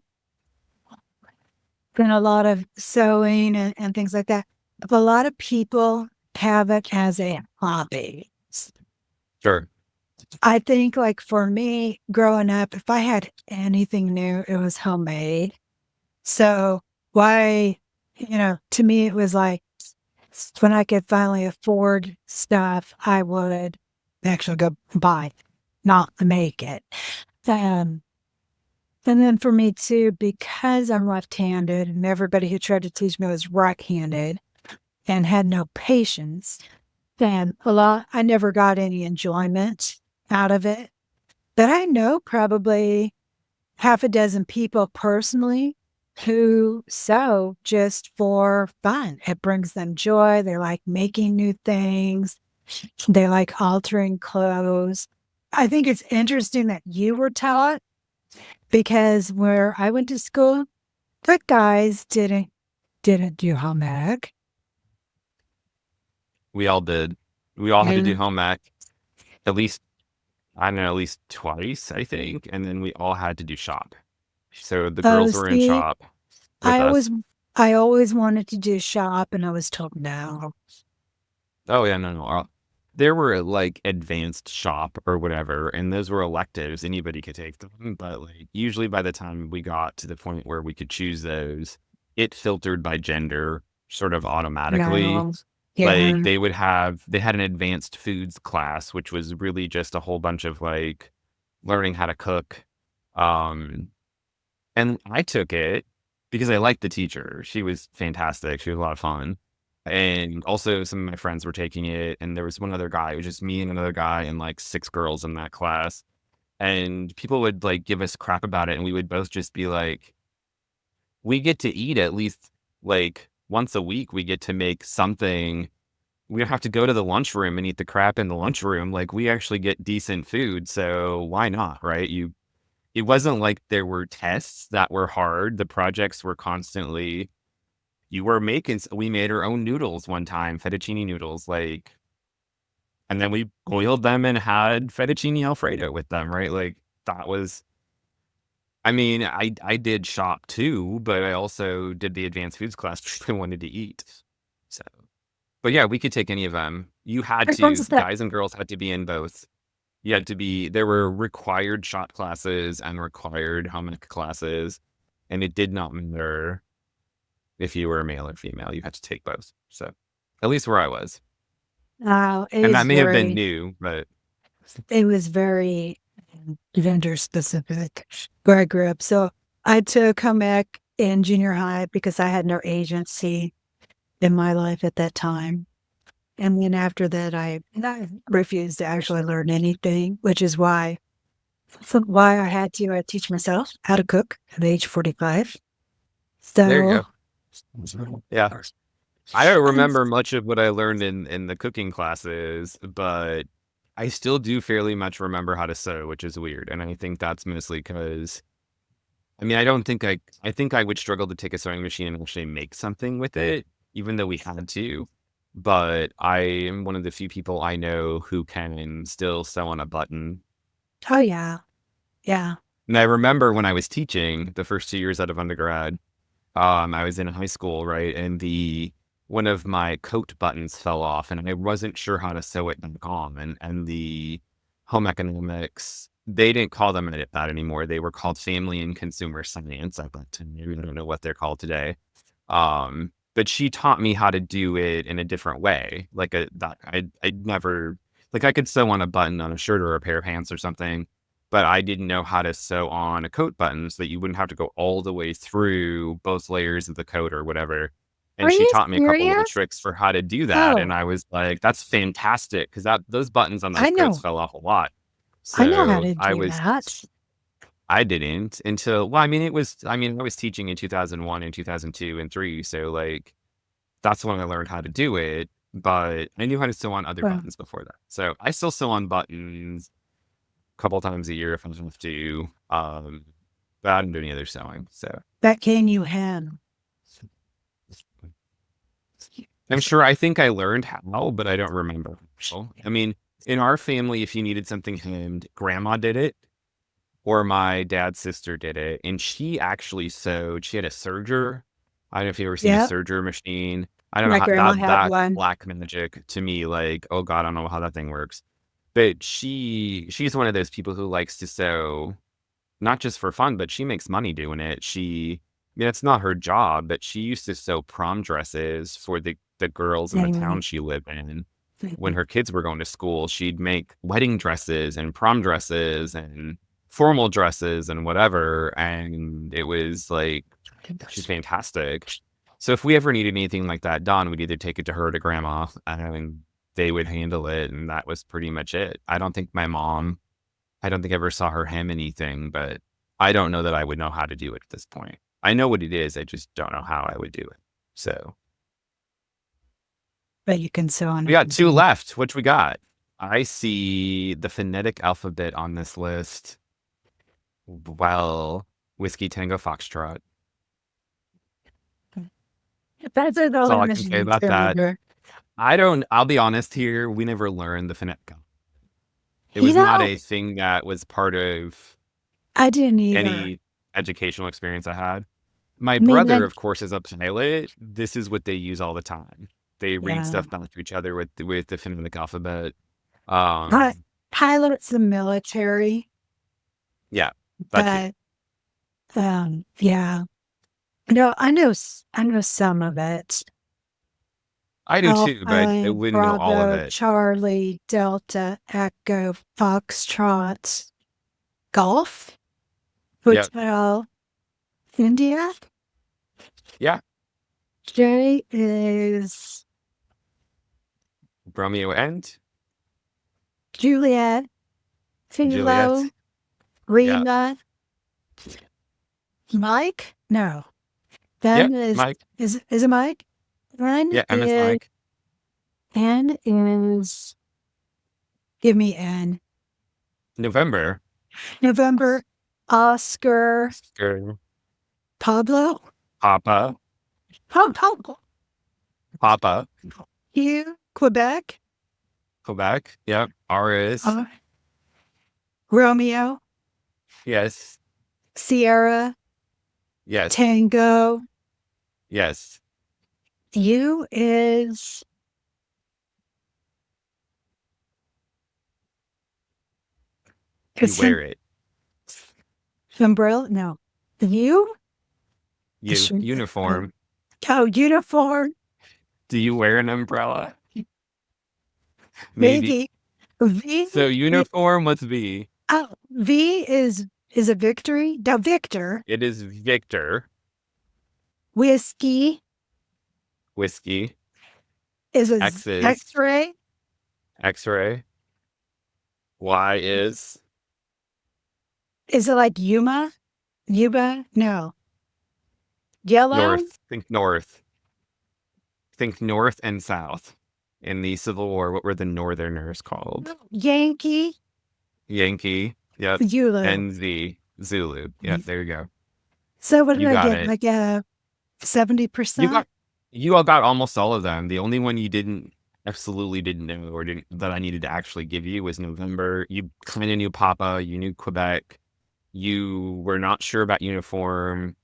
and a lot of sewing and things like that. A lot of people have it as a hobby. sure, I think like for me growing up, if I had anything new, it was homemade. So why, to me, it was like when I could finally afford stuff, I would actually go buy, not make it. Um, and then for me too, because I'm left-handed and everybody who tried to teach me was right-handed and had no patience, then I never got any enjoyment out of it. But I know probably half a dozen people personally who sew just for fun. It brings them joy. They like making new things. They like altering clothes. I think it's interesting that you were taught because where I went to school, the guys didn't do home ec. we all did. We all had to do And home ec at least, I don't know, at least twice, I think. And then we all had to do shop. So the oh, girls were in see, shop with I us. always I always wanted to do shop, and I was told no. Oh yeah, no, no. There were like advanced shop or whatever, and those were electives. Anybody could take them, but like usually by the time we got to the point where we could choose those, it filtered by gender sort of automatically. No. Like Yeah. they had an advanced foods class, which was really just a whole bunch of like learning how to cook. Um, and I took it because I liked the teacher. She was fantastic. She was a lot of fun. And also some of my friends were taking it, and there was one other guy. It was just me and another guy and like six girls in that class. And people would like give us crap about it, and we would both just be like, we get to eat at least like once a week. We get to make something. We don't have to go to the lunchroom and eat the crap in the lunchroom. Like we actually get decent food, so why not, right? It wasn't like there were tests that were hard. The projects were constantly you were making we made our own noodles one time, fettuccine noodles, like, and then we boiled them and had fettuccine Alfredo with them, right? Like that was I mean, I did shop too, but I also did the advanced foods class because I wanted to eat. So But yeah, we could take any of them. You had Which one's to, is that? guys and girls had to be in both. You had to be, there were required shop classes and required home ec classes, and it did not matter if you were male or female. You had to take both. So at least where I was. It And is that may have been very, new, but it was very gender specific where I grew up. So I took home ec in junior high because I had no agency in my life at that time. And then after that, I refused to actually learn anything, which is why I had to teach myself how to cook at age 45. there you So, go. Yeah. I don't and remember much of what I learned in the cooking classes, but I still do fairly much remember how to sew, which is weird. And I think that's mostly because I mean, I think I would struggle to take a sewing machine and actually make something with it, even though we had to. But I am one of the few people I know who can still sew on a button. oh yeah, yeah, And I remember when I was teaching the first 2 years out of undergrad, I was in high school, right? And the one of my coat buttons fell off and I wasn't sure how to sew it back on. And the home economics, they didn't call them that anymore. They were called family and consumer science. I don't know what they're called today. But she taught me how to do it in a different way. Like a that I never like I could sew on a button on a shirt or a pair of pants or something, but I didn't know how to sew on a coat button so that you wouldn't have to go all the way through both layers of the coat or whatever. are And she you taught me a couple little serious? tricks for how to do that. And Oh, I was like, that's fantastic because that those buttons on I those coats know. fell off a lot. I know how So to do that. I didn't until well, I mean, I was teaching in 2001 and 2002 and 3, so, like, that's when I learned how to do it, but I knew how to sew on other Well, buttons before that. So, I still sew on buttons a couple times a year if I have to, but I don't do any other sewing, so that can you hand. I'm sure I think I learned how, but I don't remember how. I mean, in our family, if you needed something hemmed, grandma did it. Or my dad's sister did it, and she actually sewed she had a serger. I don't know if you've ever seen a Yep, serger machine. I don't know my how grandma had that's one. black magic to me, like, oh god, I don't know how that thing works. But she's one of those people who likes to sew, not just for fun, but she makes money doing it. I mean, it's not her job, but she used to sew prom dresses for the girls in the town Anyway, she lived in. When her kids were going to school, she'd make wedding dresses and prom dresses and formal dresses and whatever, and it was like she's fantastic. So if we ever needed anything like that done, we'd either take it to her or to grandma, and they would handle it, and that was pretty much it. I don't think I ever saw her hem anything, but I don't know that I would know how to do it at this point. I know what it is, I just don't know how I would do it. So but you can sew on we it. got 2 left. What we got? I see the phonetic alphabet on this list. Well, Whiskey Tango Foxtrot. That's That's another all I can say Michigan about that. terrier. I'll be honest here, we never learned the phonetic alphabet. It You was not know, a thing that was part of I didn't either. any educational experience I had. My I mean, brother, then, of course, is a pilot. This is what they use all the time. They read yeah, stuff back to each other with the phonetic alphabet. Pi- Um, pilot's the military, yeah, that too. but yeah, I know some of it. I do too, but I Alpha, wouldn't know all of Bravo, it. Charlie, Delta, Echo, Foxtrot, Golf, Yep. Hotel, India. Yeah. J is Romeo and Juliet, Philo, Juliet. Yeah. Rena, Mike. No, Yep. then Mike. is it Mike? Yeah. MS Mike. N is give me N. November. November, Oscar, Oscar. Pablo, Papa. Pablo, Papa. Hugh, Quebec, Quebec. Yep. RS. uh, Romeo, Yes. Sierra, Yes. Tango. Yes. U is You It's wear it. umbrella? No. You? Uniform. Oh, uniform. Do you wear an umbrella? Maybe. Maybe. V. So uniform, what's V? Oh, V is a victory. No, Victor. It is Victor. Whiskey Whiskey. is a X is X-ray. X-ray. Y is Is it like Yuma? Yuba? No. Yellow? North. Think North. Think North and South. In the Civil War, what were the Northerners called? Yankee? Yankee. Yep. Zulu. And Z. Zulu. Yep. There you go. So what did You I got get? it. Like a You 70%? got. You all got almost all of them. The only one you absolutely didn't know, or didn't that I needed to actually give you was November. You kind of knew Papa. You knew Quebec. You were not sure about uniform.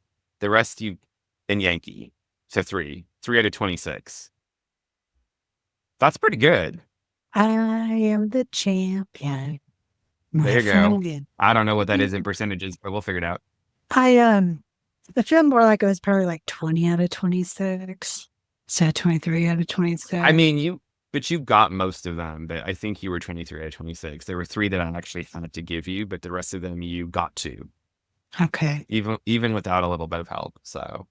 The rest and Yankee. So three out of 26. That's pretty good. I am the champion. My There you go. friend. I don't know what that is in percentages, but we'll figure it out. I feel more like it was probably like 20 out of 26. So 23 out of 26. I mean, but you got most of them. But I think you were 23 out of 26. There were 3 that I actually had to give you, but the rest of them you got to, Okay. even without a little bit of help. So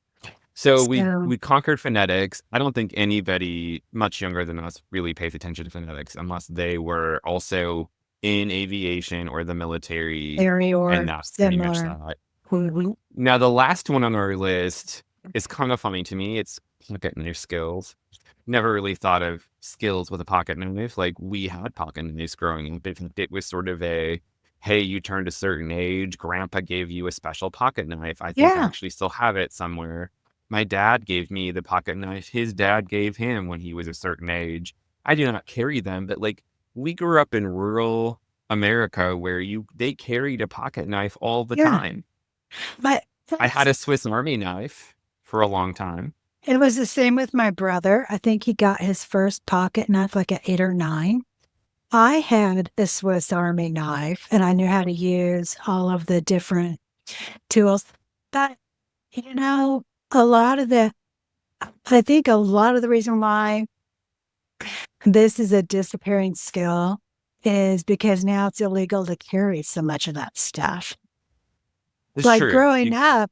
we conquered phonetics. I don't think anybody much younger than us really pays attention to phonetics unless they were also in aviation or the military, or and that's pretty much similar. that. Now, the last one on our list is kind of funny to me. It's pocket knife skills. Never really thought of skills with a pocket knife. Like, we had pocket knives growing up. It was sort of a, hey, you turned a certain age. Grandpa gave you a special pocket knife. I think I Yeah. actually still have it somewhere. My dad gave me the pocket knife his dad gave him when he was a certain age. I do not carry them, but like, we grew up in rural America where they carried a pocket knife all the Yeah. time. But I had a Swiss Army knife for a long time. it was the same with my brother. I think he got his first pocket knife like at 8 or 9. I had a Swiss Army knife and I knew how to use all of the different tools. But, I think a lot of the reason why this is a disappearing skill is because now it's illegal to carry so much of that stuff. It's like true. growing up,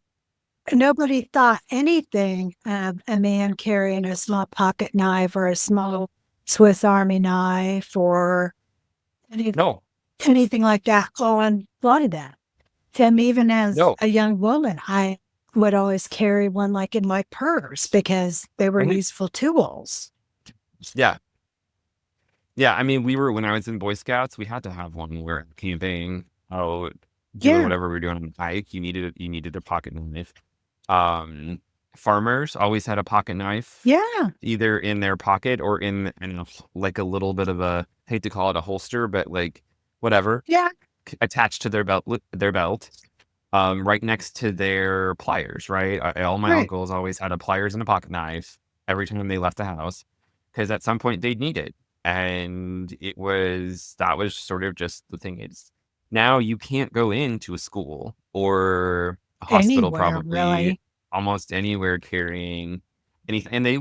nobody thought anything of a man carrying a small pocket knife or a small Swiss Army knife or No, anything like that. Oh, and wanted that. And even as no. a young woman, I would always carry one like in my purse because they were useful tools. Yeah. Yeah. I mean, when I was in Boy Scouts, we had to have one. We were camping, doing whatever we were doing on the hike. You needed a pocket knife. Farmers always had a pocket knife. Yeah. Either in their pocket or in like a little bit of a, hate to call it a holster, but like whatever. Yeah. Attached to their belt. Right next to their pliers, right? All my uncles always had a pliers and a pocket knife every time they left the house, because at some point they'd need it. And that was sort of just the thing is, now you can't go into a school or a hospital, Anywhere, probably really. almost anywhere, carrying anything. And they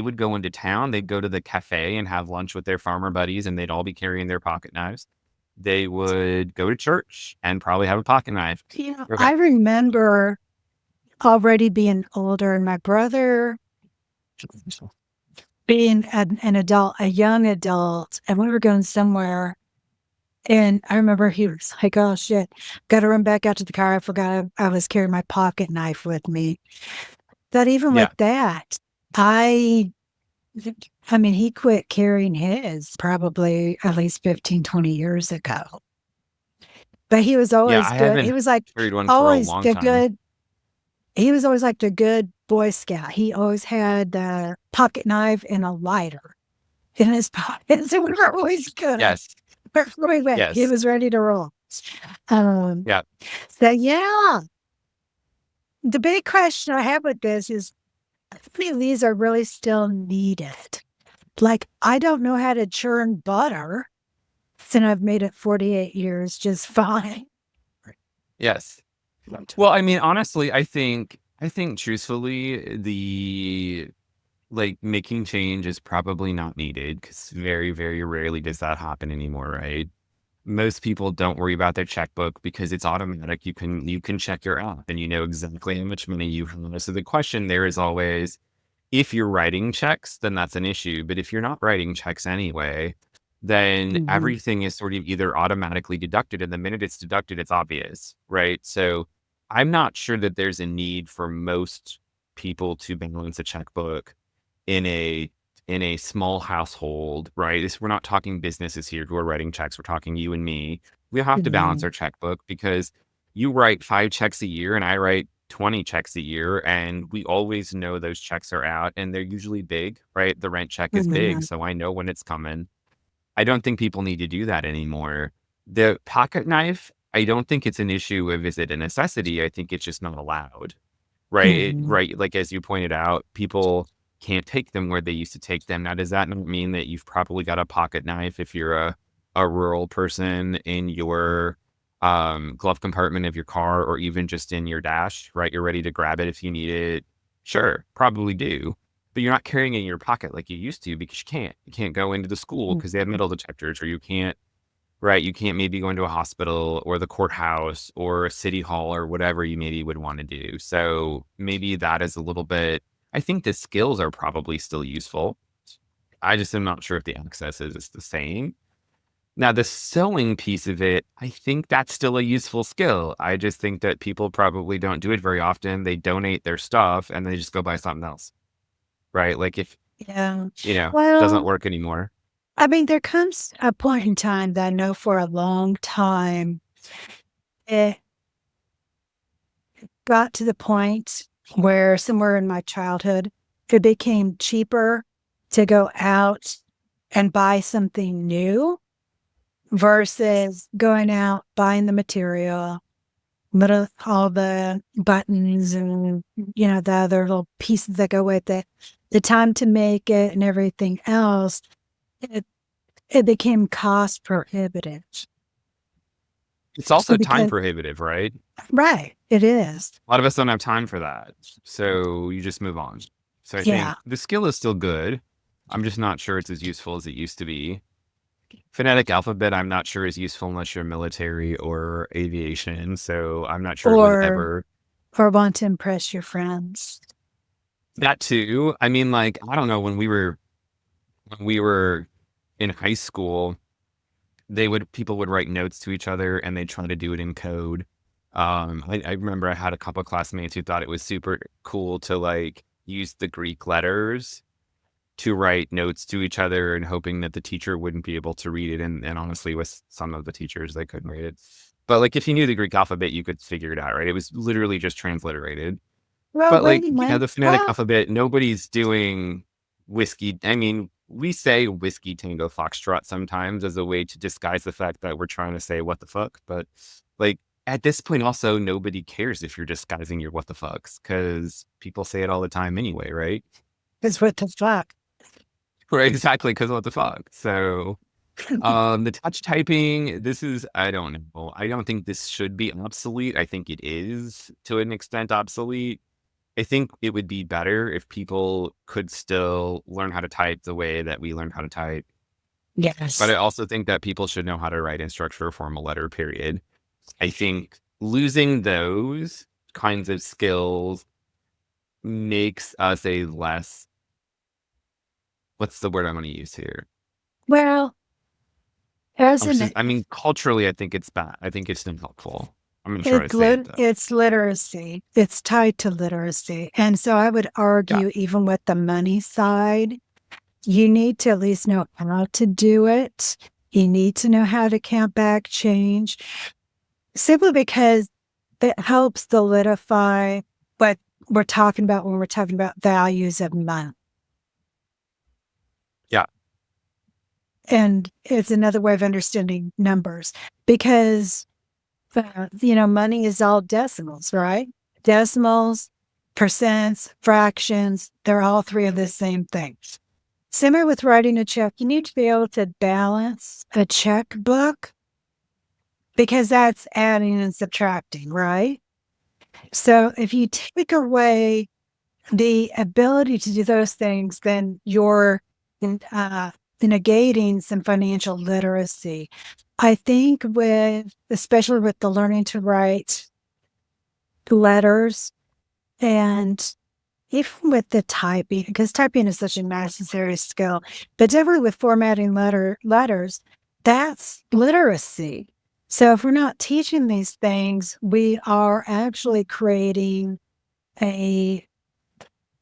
would go into town, they'd go to the cafe and have lunch with their farmer buddies, and they'd all be carrying their pocket knives. They would go to church and probably have a pocket knife. Yeah, Okay. I remember already being older and my brother being an adult, a young adult, and we were going somewhere. And I remember he was like, oh shit, got to run back out to the car. I forgot I was carrying my pocket knife with me. That even like that, I mean, he quit carrying his probably at least 15, 20 years ago. But he was always good. He was like always the good. He was always like the good Boy Scout. He always had a pocket knife and a lighter in his pocket. So we were always good. Yes. Yes. He was ready to roll. Yeah. So yeah. The big question I have with this is, how many of these are really still needed? Like, I don't know how to churn butter. and I've made it 48 years just fine. Yes. Well, I mean, honestly, I think truthfully, making change is probably not needed because very, very rarely does that happen anymore, right? Most people don't worry about their checkbook because it's automatic. You can check your app and you know exactly how much money you have. So the question there is always, if you're writing checks, then that's an issue. But if you're not writing checks anyway, then Mhm. everything is sort of either automatically deducted, and the minute it's deducted, it's obvious, right? So I'm not sure that there's a need for most people to balance a checkbook in a small household, right? We're not talking businesses here who are writing checks. We're talking you and me. We have to balance Mhm. our checkbook because you write 5 checks a year and I write 20 checks a year, and we always know those checks are out and they're usually big, right? The rent check is big, Mhm. so I know when it's coming. I don't think people need to do that anymore. The pocket knife, I don't think it's an issue of is it a necessity. I think it's just not allowed. Right, Mhm. right, like, as you pointed out, people can't take them where they used to take them. Now, does that not mean that you've probably got a pocket knife if you're a rural person in your, glove compartment of your car or even just in your dash, right? You're ready to grab it if you need it. Sure, probably do, but you're not carrying it in your pocket like you used to because you can't. You can't go into the school because they have Mhm. metal detectors, or you can't. Right, you can't maybe go into a hospital or the courthouse or a city hall or whatever you maybe would wanna do. So, maybe that is a little bit. I think the skills are probably still useful. I just am not sure if the access is the same. Now, the sewing piece of it, I think that's still a useful skill. I just think that people probably don't do it very often. They donate their stuff and they just go buy something else, right? Like, if, Yeah. doesn't Well, work anymore. I mean, there comes a point in time that I know for a long time it got to the point where somewhere in my childhood, it became cheaper to go out and buy something new versus going out, buying the material, little all the buttons and, the other little pieces that go with it, the time to make it and everything else. It, it became cost prohibitive. It's also time Because, prohibitive, right? right, it is. A lot of us don't have time for that. So you just move on. So I think Yeah. the skill is still good. I'm just not sure it's as useful as it used to be. Phonetic alphabet, I'm not sure is useful unless you're military or aviation. So I'm not sure it was Or ever want to impress your friends. that too. I mean, like, I don't know, when we were in high school, people would write notes to each other and they'd try to do it in code. I remember I had a couple classmates who thought it was super cool to like use the Greek letters to write notes to each other and hoping that the teacher wouldn't be able to read it. And honestly, with some of the teachers, they couldn't read it. But like if you knew the Greek alphabet, you could figure it out, right? It was literally just transliterated. Well, But wait like, a minute. the phonetic Well, alphabet, nobody's doing whiskey. I mean, we say whiskey tango foxtrot sometimes as a way to disguise the fact that we're trying to say what the fuck. But like at this point, also, nobody cares if you're disguising your what the fucks because people say it all the time anyway, right? it's what the fuck. Right, exactly, because what the fuck. So, the touch typing, this is, I don't know. I don't think this should be obsolete. I think it is to an extent obsolete. I think it would be better if people could still learn how to type the way that we learned how to type. But I Yes. also think that people should know how to write and structure a formal letter, period. I think losing those kinds of skills makes us a less, what's the word I'm going to use here? Well, as an I mean, culturally, I think it's bad. I think it's unhelpful. I'm going to try to say it though. it's literacy. It's tied to literacy. And so I would Yeah. argue, even with the money side, you need to at least know how to do it. You need to know how to count back change simply because it helps solidify what we're talking about when we're talking about values of money. Yeah. And it's another way of understanding numbers because, money is all decimals, right? Decimals, percents, fractions, they're all three of the same thing. Similar with writing a check, you need to be able to balance a checkbook because that's adding and subtracting, right? So if you take away the ability to do those things, then you're uh, negating some financial literacy. I think especially with the learning to write letters and even with the typing, because typing is such a necessary skill, but definitely with formatting letters, that's literacy. So if we're not teaching these things, we are actually creating a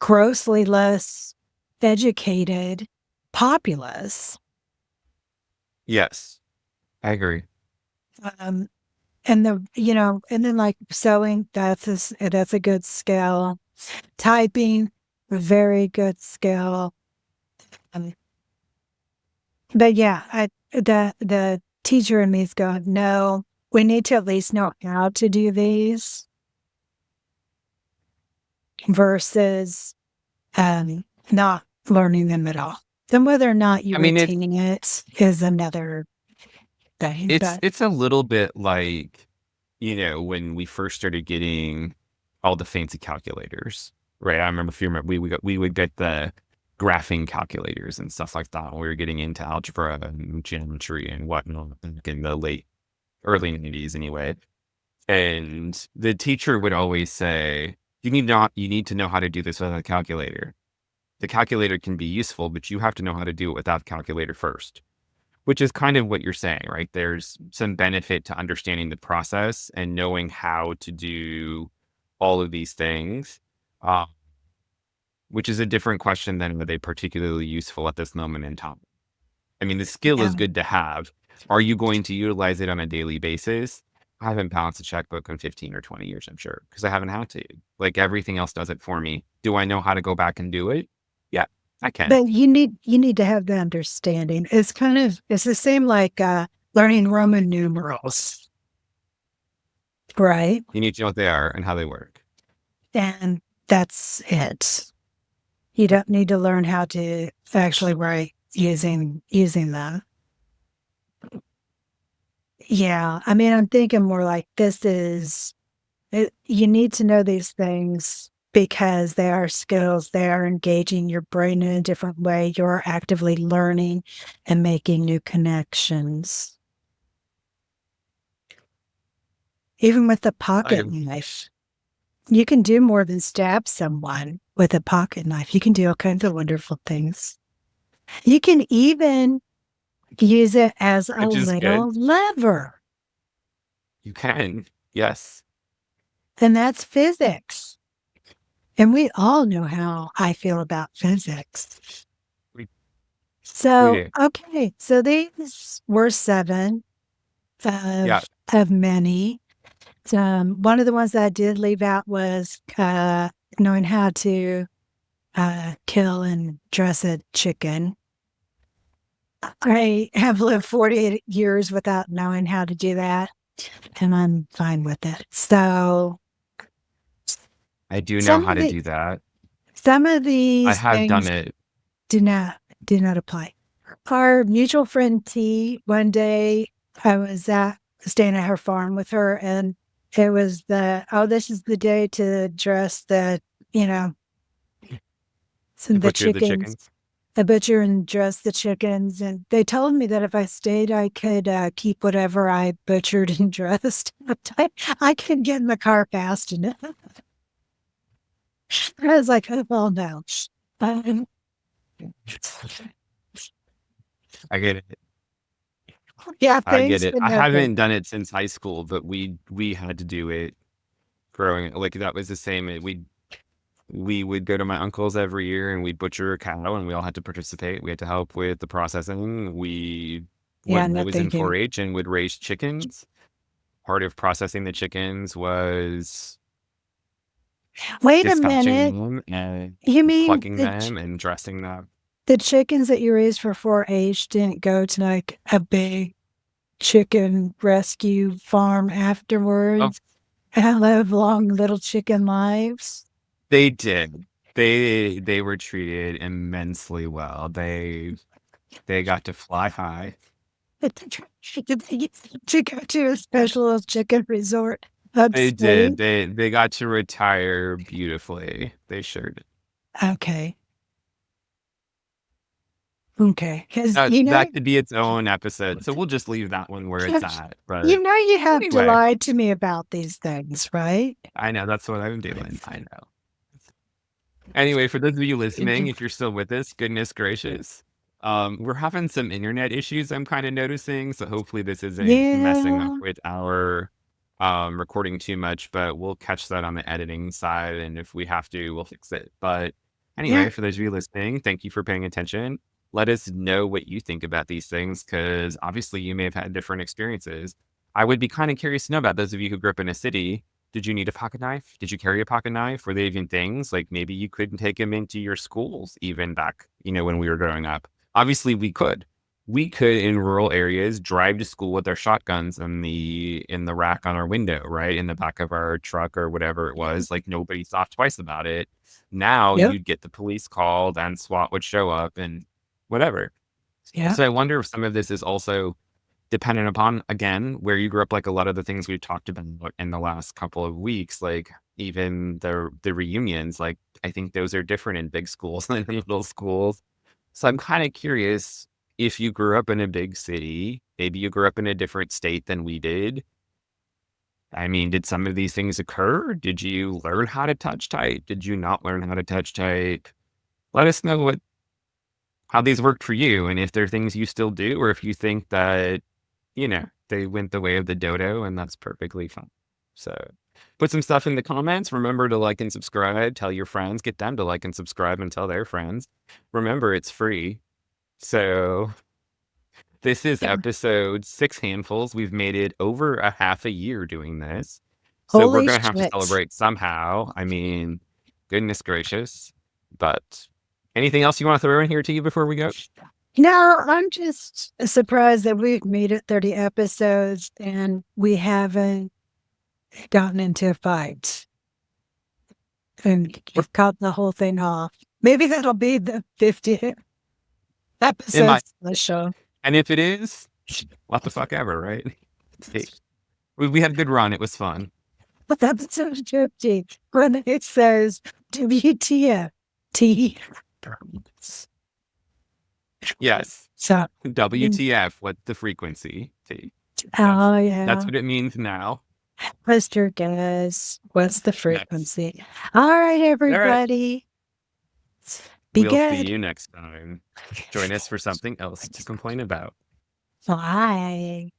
grossly less educated populace. Yes, I agree. Um, and and then like sewing, that's a good skill. Typing, a very good skill. Um, but yeah, the teacher in me is going, no, we need to at least know how to do these versus not learning them at all. Then whether or not you I mean, retain it is another thing. But it's a little bit like, when we first started getting all the fancy calculators, right? I remember if you remember, we would get the graphing calculators and stuff like that when we were getting into algebra and geometry and whatnot in the early 90s anyway. And the teacher would always say, you need to know how to do this with a calculator. The calculator can be useful, but you have to know how to do it without the calculator first. Which is kind of what you're saying, right? There's some benefit to understanding the process and knowing how to do all of these things, uh, which is a different question than are they particularly useful at this moment in time. I mean, the skill is yeah. good to have. Are you going to utilize it on a daily basis? I haven't balanced a checkbook in 15 or 20 years, I'm sure, because I haven't had to. Like everything else does it for me. Do I know how to go back and do it? Yeah, I can. But you need to have the understanding. It's the same like learning Roman numerals, right? You need to know what they are and how they work. And that's it. You don't need to learn how to actually write using them. Yeah, I mean, I'm thinking more like you need to know these things because they are skills. They are engaging your brain in a different way. You're actively learning and making new connections. Even with a I pocket agree. knife, you can do more than stab someone with a pocket knife. You can do all kinds of wonderful things. You can even use it as a Which is good. little lever, You can. Yes. and that's physics. And we all know how I feel about physics. We we So, do. okay, so these were seven Yeah. of many. One of the ones that I did leave out was knowing how to kill and dress a chicken. I have lived 48 years without knowing how to do that, and I'm fine with it. So I do know some how of to the do that. some of I these have done things it. do not apply. Our mutual friend T, one day I was staying at her farm with her, and it was this is the day to dress you know, To the butcher the chickens. chickens. A butcher and dress the chickens, and they told me that if I stayed, I could keep whatever I butchered and dressed. I could get in the car fast enough. I was like, oh, well, no. Um, I get it. yeah, I get thanks, it. but I no haven't thanks. done it since high school, but we had to do it growing like that was the same. We would go to my uncle's every year and we'd butcher a cow and we all had to participate. We had to help with the processing. Yeah, I no, was in thank you. 4-H and would raise chickens. Part of processing the chickens was Wait a dispatching minute. them and You mean plucking them and dressing them. the chickens that you raised for 4-H didn't go to like a big chicken rescue farm Oh, afterwards and live long little chicken lives? they did. They were treated immensely well. They got to fly high. To go to a special chicken resort They did. upstate. They got to retire beautifully. They sure did. Okay. Okay. Because, That could be its own episode. So we'll just leave that one where it's at. But you have to anyway, lie to me about these things, right? I know that's what I'm doing. I know. Anyway, for those of you listening, if you're still with us, goodness gracious. We're having some internet issues I'm kind of noticing, so hopefully this isn't messing up Yeah. with our recording too much, but we'll catch that on the editing side, and if we have to, we'll fix it. But Yeah. anyway, for those of you listening, thank you for paying attention. Let us know what you think about these things, because obviously you may have had different experiences. I would be kind of curious to know about those of you who grew up in a city. Did you need a pocket knife? Did you carry a pocket knife? Were they even things like maybe you couldn't take them into your schools even back, when we were growing up? Obviously, we could. We could in rural areas drive to school with our shotguns in the rack on our window, right? In the back of our truck or whatever it was. Like nobody thought twice about it. Now Yep. you'd get the police called and SWAT would show up and whatever. Yeah. So I wonder if some of this is also dependent upon, again, where you grew up, like a lot of the things we've talked about in the last couple of weeks, like even the reunions, like I think those are different in big schools than in little schools. So I'm kind of curious if you grew up in a big city, maybe you grew up in a different state than we did. I mean, did some of these things occur? Did you learn how to touch type? Did you not learn how to touch type? Let us know how these worked for you and if there are things you still do or if you think that they went the way of the dodo, and that's perfectly fine. So put some stuff in the comments. Remember to like and subscribe. Tell your friends. Get them to like and subscribe and tell their friends. Remember, it's free. So this is Yeah. episode 6 handfuls. We've made it over a half a year doing this. So we're Holy going to have to shit. celebrate somehow. I mean, goodness gracious. But anything else you want to throw in here to you before we go? No, I'm just surprised that we've made it 30 episodes and we haven't gotten into a fight and cut the whole thing off. Maybe that'll be the 50th It might. episodes of the show. And if it is, what the fuck ever, right? Hey, we had a good run. It was fun. But episode 50, when it says WTF, T. Yes. So, WTF? What's the frequency? T. oh, That's yeah. what it means now. Mr. Guys, what's the frequency? All right, everybody. Be We'll see good. you next time. Join us for something else to complain about. Bye.